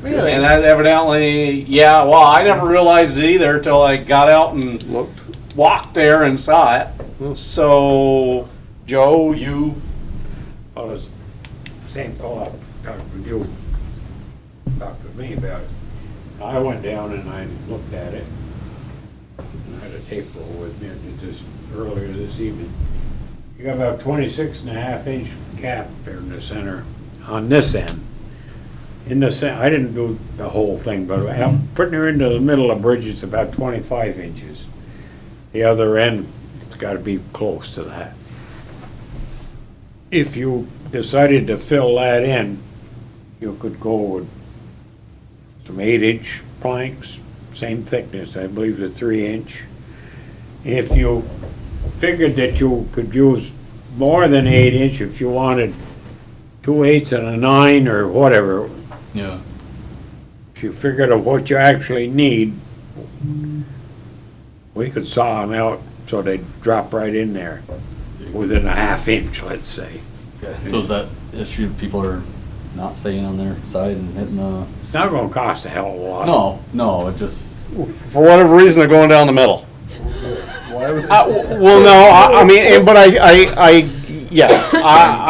Speaker 3: Really?
Speaker 8: And that evidently, yeah, well, I never realized it either till I got out and
Speaker 9: Looked.
Speaker 8: walked there and saw it. So, Joe, you,
Speaker 10: Well, it's same fellow talked with you, talked with me about it. I went down and I looked at it. I had a tape roll with me, I did this earlier this evening. You got about 26.5 inch gap there in the center, on this end. In the center, I didn't do the whole thing, but I'm putting her into the middle of the bridge, it's about 25 inches. The other end, it's gotta be close to that. If you decided to fill that in, you could go with some 8-inch planks, same thickness, I believe the 3-inch. If you figured that you could use more than 8-inch, if you wanted 2/8 and a 9 or whatever,
Speaker 12: Yeah.
Speaker 10: if you figured out what you actually need, we could saw them out so they drop right in there within a 1/2 inch, let's say.
Speaker 12: Okay. So is that issue, people are not staying on their side and hitting
Speaker 10: It's not gonna cost a hell of a lot.
Speaker 12: No, it just,
Speaker 8: for whatever reason, they're going down the middle.
Speaker 9: Why would
Speaker 8: Well, no, I mean, but I don't know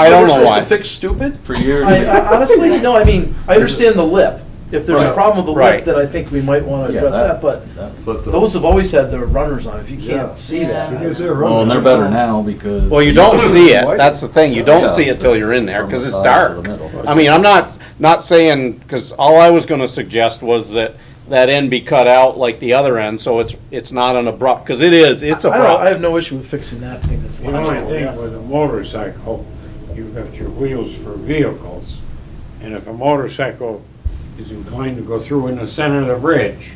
Speaker 7: So we're supposed
Speaker 8: why.
Speaker 7: to fix stupid?
Speaker 12: for years.
Speaker 7: I honestly, no, I mean, I understand the lip. If there's a
Speaker 8: Right.
Speaker 7: problem with the
Speaker 8: Right.
Speaker 7: lip, then I think we might want to
Speaker 12: Yeah,
Speaker 7: address
Speaker 12: that-
Speaker 7: that, but those have always had their runners on. If you
Speaker 9: Yeah.
Speaker 7: can't see that.
Speaker 9: Because they're
Speaker 12: Well, and they're
Speaker 9: running.
Speaker 12: better now because.
Speaker 8: Well, you don't see it, that's the thing, you don't
Speaker 12: Yeah.
Speaker 8: see it till you're in there,
Speaker 12: From
Speaker 8: because
Speaker 12: the
Speaker 8: it's
Speaker 12: side to
Speaker 8: dark.
Speaker 12: the middle.
Speaker 8: I mean, I'm not saying, because all I was gonna suggest was that that end be cut out like the other end, so it's not an abrupt, because it's
Speaker 7: I
Speaker 8: abrupt.
Speaker 7: have no issue with fixing that, I think that's
Speaker 10: The only
Speaker 7: logical,
Speaker 10: thing
Speaker 7: yeah.
Speaker 10: with a motorcycle, you've got your wheels for vehicles, and if a motorcycle is inclined to go through in the center of the bridge,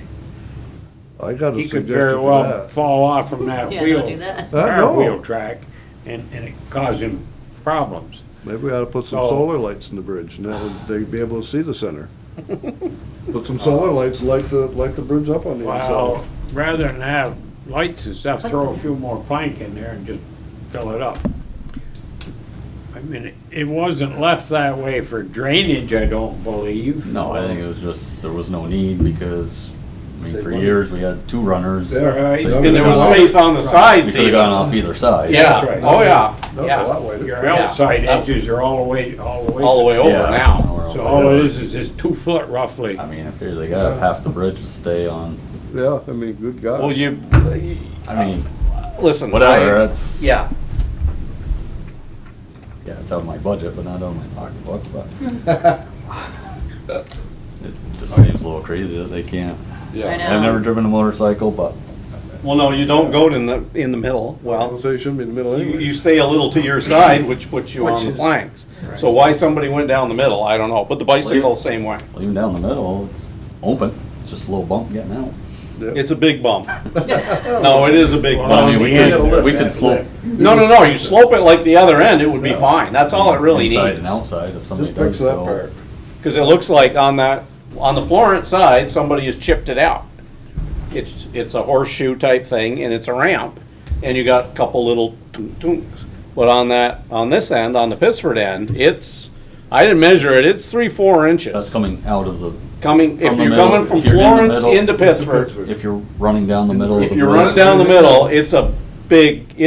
Speaker 9: I got a
Speaker 10: he could
Speaker 9: suggestion
Speaker 10: very
Speaker 9: for
Speaker 10: well
Speaker 9: that.
Speaker 10: fall off from that
Speaker 3: Yeah,
Speaker 10: wheel,
Speaker 3: don't do that.
Speaker 10: car
Speaker 9: no.
Speaker 10: wheel track, and it cause him problems.
Speaker 9: Maybe we ought to put some
Speaker 10: So-
Speaker 9: solar lights in the bridge, and that would, they'd be able to see the center. Put some solar lights like the bridge up on the
Speaker 10: Well,
Speaker 9: inside.
Speaker 10: rather than have lights and stuff, throw a few more plank in there and just fill it up. I mean, it wasn't left that way for drainage, I don't believe.
Speaker 12: No, I think it was just, there was no need because, I mean,
Speaker 9: Save
Speaker 12: for
Speaker 9: money.
Speaker 12: years, we had two runners.
Speaker 9: Yeah.
Speaker 10: Right.
Speaker 9: Yeah.
Speaker 8: And there was space on the
Speaker 12: We
Speaker 8: sides
Speaker 12: could've
Speaker 8: even.
Speaker 12: gone off either side.
Speaker 8: Yeah,
Speaker 10: That's right.
Speaker 8: oh yeah,
Speaker 9: That's a
Speaker 8: yeah,
Speaker 9: lot wider.
Speaker 10: Your
Speaker 8: Yeah.
Speaker 10: outside edges are all the way
Speaker 8: all the way over
Speaker 12: Yeah.
Speaker 8: now.
Speaker 10: So all it is just 2 foot roughly.
Speaker 12: I mean, if they gotta have half the bridge to stay on,
Speaker 9: Yeah, I mean, good God.
Speaker 8: Well,
Speaker 12: I mean,
Speaker 8: listen.
Speaker 12: whatever, that's,
Speaker 8: Yeah,
Speaker 12: yeah, it's out of my budget, but not out of my pocketbook, but it just seems a little crazy that they can't.
Speaker 3: I know.
Speaker 12: I've never driven a motorcycle, but
Speaker 8: well, no, you don't go in the middle,
Speaker 9: Well,
Speaker 8: well,
Speaker 9: say it shouldn't be in the middle anyway.
Speaker 8: you stay a little to your side, which puts you
Speaker 7: Which
Speaker 8: on the
Speaker 7: is-
Speaker 8: planks. So why somebody went down the middle, I don't know, but the bicycle, same way.
Speaker 12: well, even down the middle, it's open, it's just a little bump getting out.
Speaker 8: It's a big bump. No, it is a big
Speaker 10: Well,
Speaker 12: But I
Speaker 8: bump.
Speaker 12: mean, we
Speaker 10: Yeah,
Speaker 12: could, we could slope
Speaker 8: No, you slope it like the other end, it would be fine, that's all it really
Speaker 12: inside and
Speaker 8: needs.
Speaker 12: outside if somebody
Speaker 9: Just fix
Speaker 12: does
Speaker 9: that
Speaker 12: go.
Speaker 9: part.
Speaker 8: Because it looks like on the Florence side, somebody has chipped it out. It's a horseshoe type thing, and it's a ramp, and you got a couple little toons. But on this end, on the Pittsford end, I didn't measure it, it's 3-4 inches.
Speaker 12: That's coming out of the,
Speaker 8: Coming, if
Speaker 12: from the
Speaker 8: you're
Speaker 12: middle,
Speaker 8: coming from
Speaker 12: if you're in the
Speaker 8: Florence
Speaker 12: middle.
Speaker 8: into Pittsford,
Speaker 12: if you're running down the middle of the
Speaker 8: if
Speaker 12: bridge.
Speaker 8: you're running down the middle, it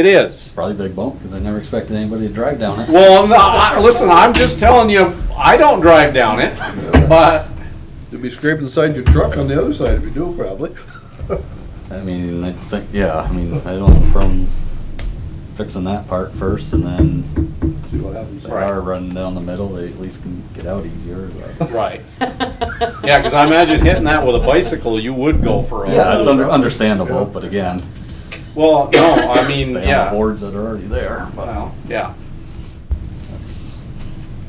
Speaker 8: is.
Speaker 12: Probably a big bump, because I never expected anybody to drive down it.
Speaker 8: Well, listen, I'm just telling you, I don't drive down it, but
Speaker 9: You'll be scraping inside your truck on the other side if you do, probably.
Speaker 12: I mean, I think, yeah, I mean, I don't know from fixing that part first, and then
Speaker 9: See what happens.
Speaker 12: if they are running down the middle, they at least can get out easier. but-
Speaker 8: right. Yeah, because I imagine hitting that with a bicycle, you would go for a.
Speaker 12: Yeah, it's understandable, but again,
Speaker 8: Well, no, I mean,
Speaker 12: stay on the
Speaker 8: yeah.
Speaker 12: boards that are already there, but
Speaker 8: Well, yeah.
Speaker 12: that's.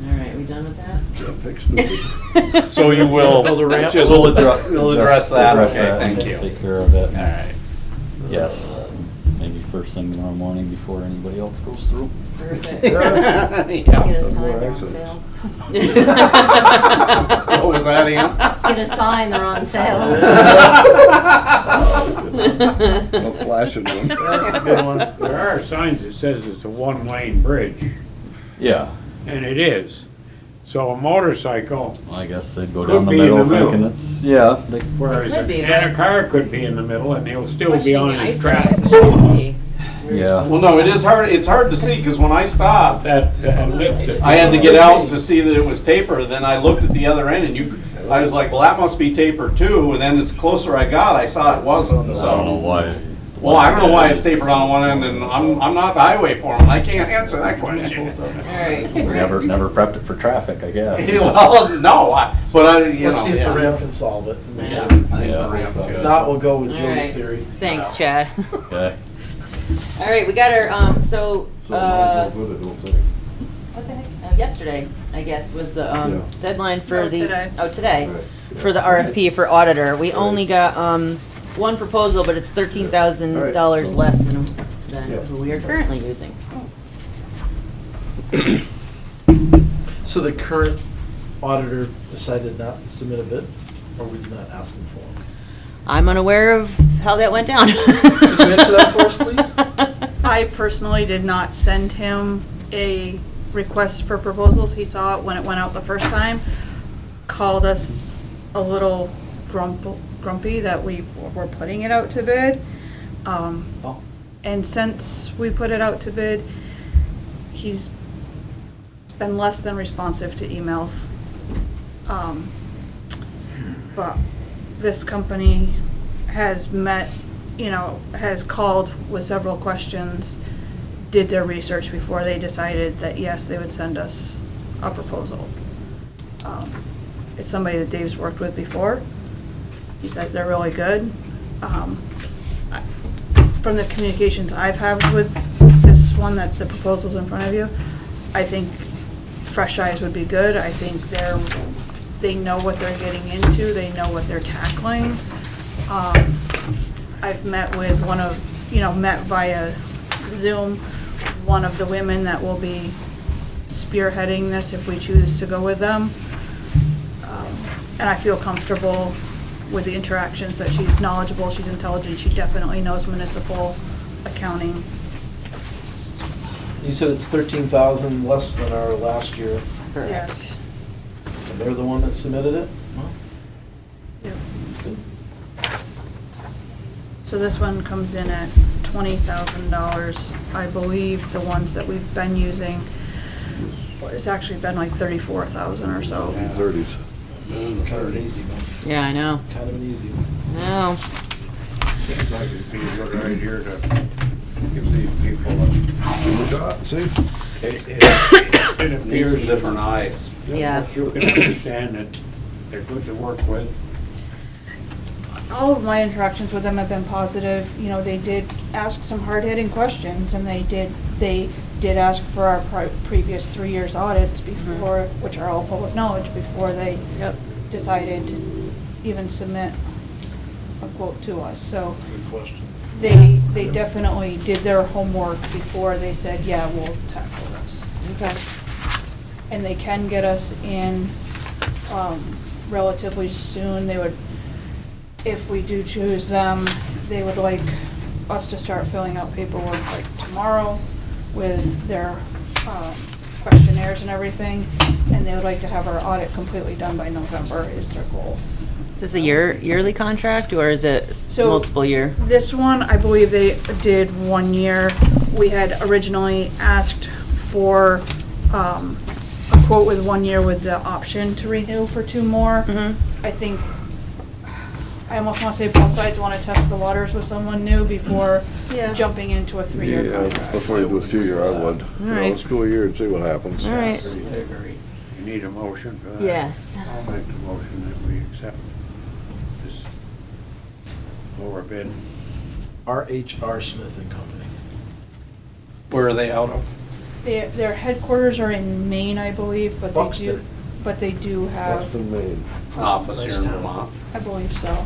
Speaker 3: All right, we done with that?
Speaker 9: Yeah, fix it.
Speaker 8: So you will.
Speaker 7: Build a ramp?
Speaker 8: just-
Speaker 12: We'll address
Speaker 8: that,
Speaker 12: address
Speaker 8: okay,
Speaker 12: that
Speaker 8: thank
Speaker 12: and
Speaker 8: you.
Speaker 12: Take care of it.
Speaker 8: All right.
Speaker 12: Yes, maybe first thing tomorrow morning before anybody else goes through.
Speaker 3: Perfect.
Speaker 8: Yeah.
Speaker 2: Get a sign,
Speaker 9: more
Speaker 2: they're on
Speaker 9: accidents.
Speaker 2: sale.
Speaker 8: What was that again?
Speaker 2: Get a sign, they're on sale.
Speaker 9: A flashing one.
Speaker 7: That's a good one.
Speaker 10: There are signs that says it's a 1-lane bridge,
Speaker 12: Yeah,
Speaker 10: and it is. So a motorcycle,
Speaker 12: well, I guess they'd go
Speaker 10: Could
Speaker 12: down the
Speaker 10: be in
Speaker 12: middle
Speaker 10: the middle.
Speaker 12: thinking it's, yeah, they,
Speaker 10: whereas
Speaker 3: Could be,
Speaker 10: and a
Speaker 3: but-
Speaker 10: car could be in the middle, and they'll still be on his
Speaker 3: Questioning
Speaker 10: tracks.
Speaker 3: icy.
Speaker 12: yeah.
Speaker 8: Well, no, it's hard to see, because when I stopped,
Speaker 10: That lip.
Speaker 8: I had to get out to see that it was tapered, then I looked at the other end, and I was like, well, that must be tapered too, and then as closer I got, I saw it wasn't,
Speaker 12: I don't know
Speaker 8: so.
Speaker 12: why.
Speaker 8: Well, I don't know why it's tapered on one end, and I'm not the highway foreman, I can't answer that question.
Speaker 3: All right.
Speaker 12: Never prepped it for traffic, I guess.
Speaker 8: Well, no, but
Speaker 7: Let's see if the
Speaker 8: yeah.
Speaker 7: ramp can solve it.
Speaker 8: Yeah, I think the
Speaker 12: Yeah.
Speaker 8: ramp
Speaker 7: If
Speaker 8: should.
Speaker 7: not, we'll go with
Speaker 3: All
Speaker 7: Joe's
Speaker 3: right.
Speaker 7: theory.
Speaker 3: Thanks, Chad.
Speaker 12: Okay.
Speaker 3: All right, we got our,
Speaker 9: So, might go with it, don't they?
Speaker 3: what the heck? Yesterday, I guess, was the
Speaker 9: Yeah.
Speaker 3: deadline for
Speaker 6: No,
Speaker 3: the.
Speaker 6: today.
Speaker 3: Oh, today.
Speaker 9: Right.
Speaker 3: For the RFP for auditor. We only got, one proposal, but it's $13,000 less than
Speaker 9: Yeah.
Speaker 3: who we are currently using.
Speaker 7: So the current auditor decided not to submit a bid, or we did not ask them for one?
Speaker 3: I'm unaware of how that went down.
Speaker 7: Can you answer that for us, please?
Speaker 6: I personally did not send him a request for proposals. He saw it when it went out the first time, called us a little grumpy that we were putting it out to bid.
Speaker 7: Oh.
Speaker 6: And since we put it out to bid, he's been less than responsive to emails. But this company has met, has called with several questions, did their research before they decided that, yes, they would send us a proposal. It's somebody that Dave's worked with before. He says they're really good. From the communications I've had with this one, that the proposal's in front of you, I think fresh eyes would be good. I think they know what they're getting into, they know what they're tackling. I've met with met via Zoom, one of the women that will be spearheading this if we choose to go with them. And I feel comfortable with the interactions, that she's knowledgeable, she's intelligent, she definitely knows municipal accounting.
Speaker 7: You said it's 13,000 less than our last year,
Speaker 6: Yes.
Speaker 7: and they're the one that submitted it?
Speaker 6: Yep.
Speaker 7: Good.
Speaker 6: So this one comes in at $20,000. I believe the ones that we've been using, it's actually been like 34,000 or so.
Speaker 9: Thirties.
Speaker 7: It's kind of an easy one.
Speaker 3: Yeah, I know.
Speaker 7: Kind of an easy one.
Speaker 3: No.
Speaker 10: Seems like it'd be a good idea to give these people a shot.
Speaker 9: See?
Speaker 10: It
Speaker 8: Need some
Speaker 10: appears
Speaker 8: different eyes.
Speaker 3: Yeah.
Speaker 10: that you can understand that they're good to work with.
Speaker 6: All of my interactions with them have been positive. You know, they did ask some hard-hitting questions, and they did ask for our previous 3 years audits before, which are all public knowledge, before they decided to even submit a quote to us. So
Speaker 7: Good question.
Speaker 6: they definitely did their homework before they said, yeah, we'll tackle this.
Speaker 3: Okay.
Speaker 6: And they can get us in relatively soon. They would, if we do choose them, they would like us to start filling out paperwork like tomorrow with their questionnaires and everything. And they would like to have our audit completely done by November is their goal.
Speaker 3: Is this a yearly contract, or is it
Speaker 6: So-
Speaker 3: multiple year?
Speaker 6: This one, I believe they did 1 year. We had originally asked for a quote with 1 year with the option to renew for 2 more. I think, I almost want to say both sides want to test the waters with someone new before
Speaker 3: Yeah.
Speaker 6: jumping into a 3-year
Speaker 9: Yeah,
Speaker 6: contract.
Speaker 9: before you do a 2-year, I would. You know,
Speaker 3: right.
Speaker 9: let's do a year and see what happens.
Speaker 3: All right.
Speaker 10: You need a motion for that?
Speaker 3: Yes.
Speaker 10: I'll make the motion that we accept this lower bid.
Speaker 7: R.H.R. Smith and Company.
Speaker 8: Where are they out of?
Speaker 6: Their headquarters are in Maine, I believe, but
Speaker 7: Buxton.
Speaker 6: they do have,
Speaker 9: Buxton, Maine.
Speaker 8: Office here
Speaker 7: Nice
Speaker 8: in
Speaker 7: town.
Speaker 8: Vermont.
Speaker 6: I believe so.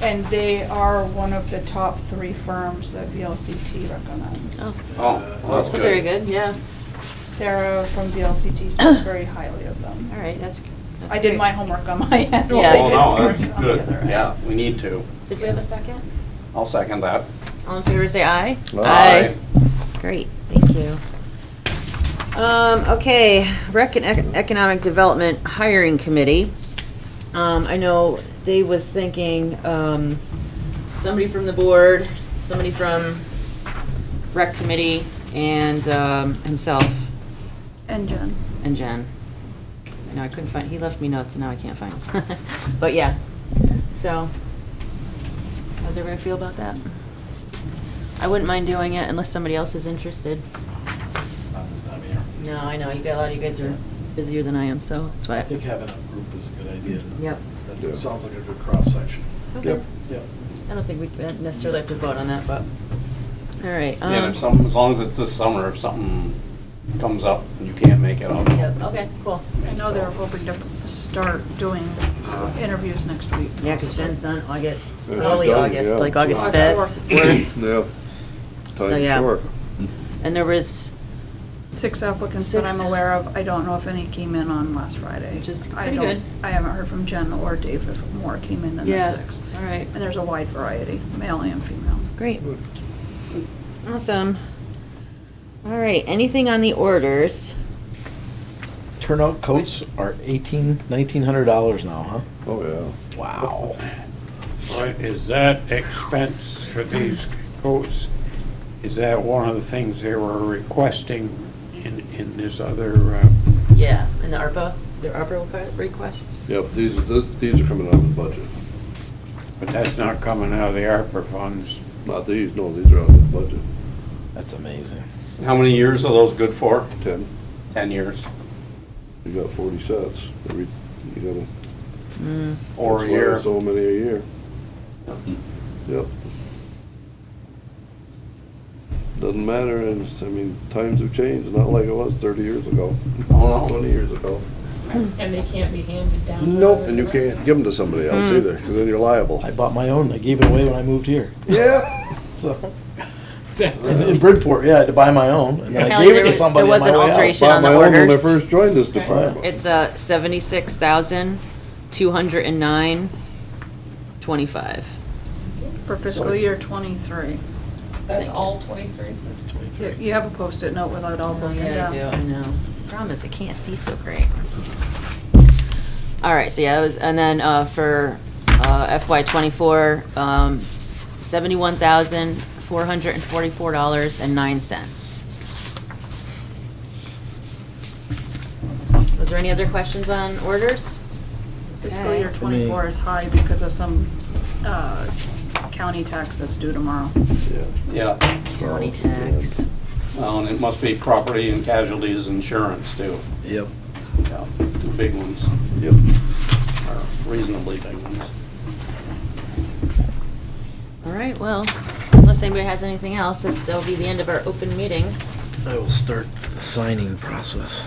Speaker 6: And they are one of the top 3 firms that VLCT recommends.
Speaker 3: Oh,
Speaker 8: Oh, well, that's
Speaker 3: so very
Speaker 8: good.
Speaker 3: good, yeah.
Speaker 6: Sarah from VLCT speaks very highly of them.
Speaker 3: All right, that's
Speaker 6: I did
Speaker 3: great.
Speaker 6: my homework on my end. while
Speaker 3: Yeah.
Speaker 6: they
Speaker 8: Oh,
Speaker 6: did
Speaker 8: no,
Speaker 6: theirs
Speaker 8: that's
Speaker 6: on the
Speaker 8: good.
Speaker 6: other end.
Speaker 8: Yeah, we need to.
Speaker 3: Did we have a second?
Speaker 8: I'll second that.
Speaker 3: All in favor, say aye.
Speaker 8: Aye.
Speaker 3: Great, thank you. Okay, Rec and Economic Development Hiring Committee. I know Dave was thinking, somebody from the board, somebody from Rec Committee, and, himself,
Speaker 6: And Jen.
Speaker 3: and Jen. I know I couldn't find, he left me notes, and now I can't find them. But yeah, so, how's everybody feel about that? I wouldn't mind doing it unless somebody else is interested.
Speaker 7: Not this time of year.
Speaker 3: No, I know, a lot of you guys are busier than I am, so that's why.
Speaker 7: I think having a group is a good idea.
Speaker 3: Yep.
Speaker 7: That sounds like a good cross-section.
Speaker 3: Okay.
Speaker 9: Yep.
Speaker 7: Yep.
Speaker 3: I don't think we necessarily have to vote on that, but, all right.
Speaker 8: Yeah, if something, as long as it's this summer, if something comes up and you can't make it, I'll.
Speaker 3: Yep, okay, cool.
Speaker 6: I know they were hoping to start doing interviews next week.
Speaker 3: Yeah, because Jen's done August,
Speaker 9: Yeah, she's
Speaker 3: early
Speaker 9: done,
Speaker 3: August,
Speaker 9: yeah.
Speaker 3: like August
Speaker 6: August
Speaker 3: 5th, 4th.
Speaker 9: Yeah.
Speaker 3: So,
Speaker 9: Time
Speaker 3: yeah.
Speaker 9: short.
Speaker 3: And there was,
Speaker 6: 6 applicants that
Speaker 3: 6.
Speaker 6: I'm aware of. I don't know if any came in on last Friday.
Speaker 3: Which is
Speaker 6: I
Speaker 3: pretty
Speaker 6: don't-
Speaker 3: good.
Speaker 6: I haven't heard from Jen or Dave if more came in than
Speaker 3: Yeah.
Speaker 6: the 6.
Speaker 3: all right,
Speaker 6: And there's a wide variety, male and female.
Speaker 3: great. Awesome. All right, anything on the orders?
Speaker 7: Turnout coats are $1,900 now, huh?
Speaker 9: Oh, yeah.
Speaker 7: Wow.
Speaker 10: Right, is that expense for these coats, is that one of the things they were requesting in this other,
Speaker 3: Yeah, and the ARPA requests?
Speaker 9: Yeah, but these are coming out of the budget.
Speaker 10: but that's not coming out of the ARPA funds?
Speaker 9: Not these, no, these are out of the budget.
Speaker 7: That's amazing.
Speaker 8: How many years are those good for?
Speaker 9: 10.
Speaker 8: 10 years.
Speaker 9: You got 40 sets. You gotta.
Speaker 3: Mm,
Speaker 8: Or a
Speaker 9: that's why
Speaker 8: year.
Speaker 9: So many a year. Yep. Doesn't matter, and I mean, times have changed, not like it was 30 years ago,
Speaker 8: Oh, no.
Speaker 9: 20 years ago.
Speaker 11: And they can't be handed down.
Speaker 9: Nope, and you can't give them to somebody else either, because then you're liable.
Speaker 7: I bought my own, I gave it away when I moved here,
Speaker 9: Yeah.
Speaker 7: so. In Bridport, yeah, I had to buy my own, and then I
Speaker 3: Kelly,
Speaker 7: gave it
Speaker 3: there
Speaker 7: to
Speaker 3: was-
Speaker 7: somebody
Speaker 3: there
Speaker 7: on
Speaker 3: was
Speaker 7: my
Speaker 3: an
Speaker 7: way out.
Speaker 3: alteration
Speaker 9: Bought
Speaker 3: on the
Speaker 9: my own when I
Speaker 3: orders.
Speaker 9: first joined this department.
Speaker 3: It's 76,209.25.
Speaker 6: For fiscal year '23.
Speaker 11: That's all 23.
Speaker 7: That's 23.
Speaker 6: You have a Post-it note with it all
Speaker 3: Oh,
Speaker 6: broken
Speaker 3: yeah, I
Speaker 6: down.
Speaker 3: do, I know. Problem is, I can't see so great. All right, so yeah, it was, and then, for, FY '24, $71,444.09. Was there any other questions on orders?
Speaker 6: Fiscal year
Speaker 3: Okay.
Speaker 6: '24 is high because of some county tax that's due tomorrow.
Speaker 8: Yeah,
Speaker 3: County tax.
Speaker 8: and it must be property and casualties insurance too.
Speaker 7: Yep.
Speaker 8: Yeah, two big ones,
Speaker 9: Yep.
Speaker 8: or reasonably big ones.
Speaker 3: All right, well, unless anybody has anything else, that'll be the end of our open meeting.
Speaker 7: I will start the signing process.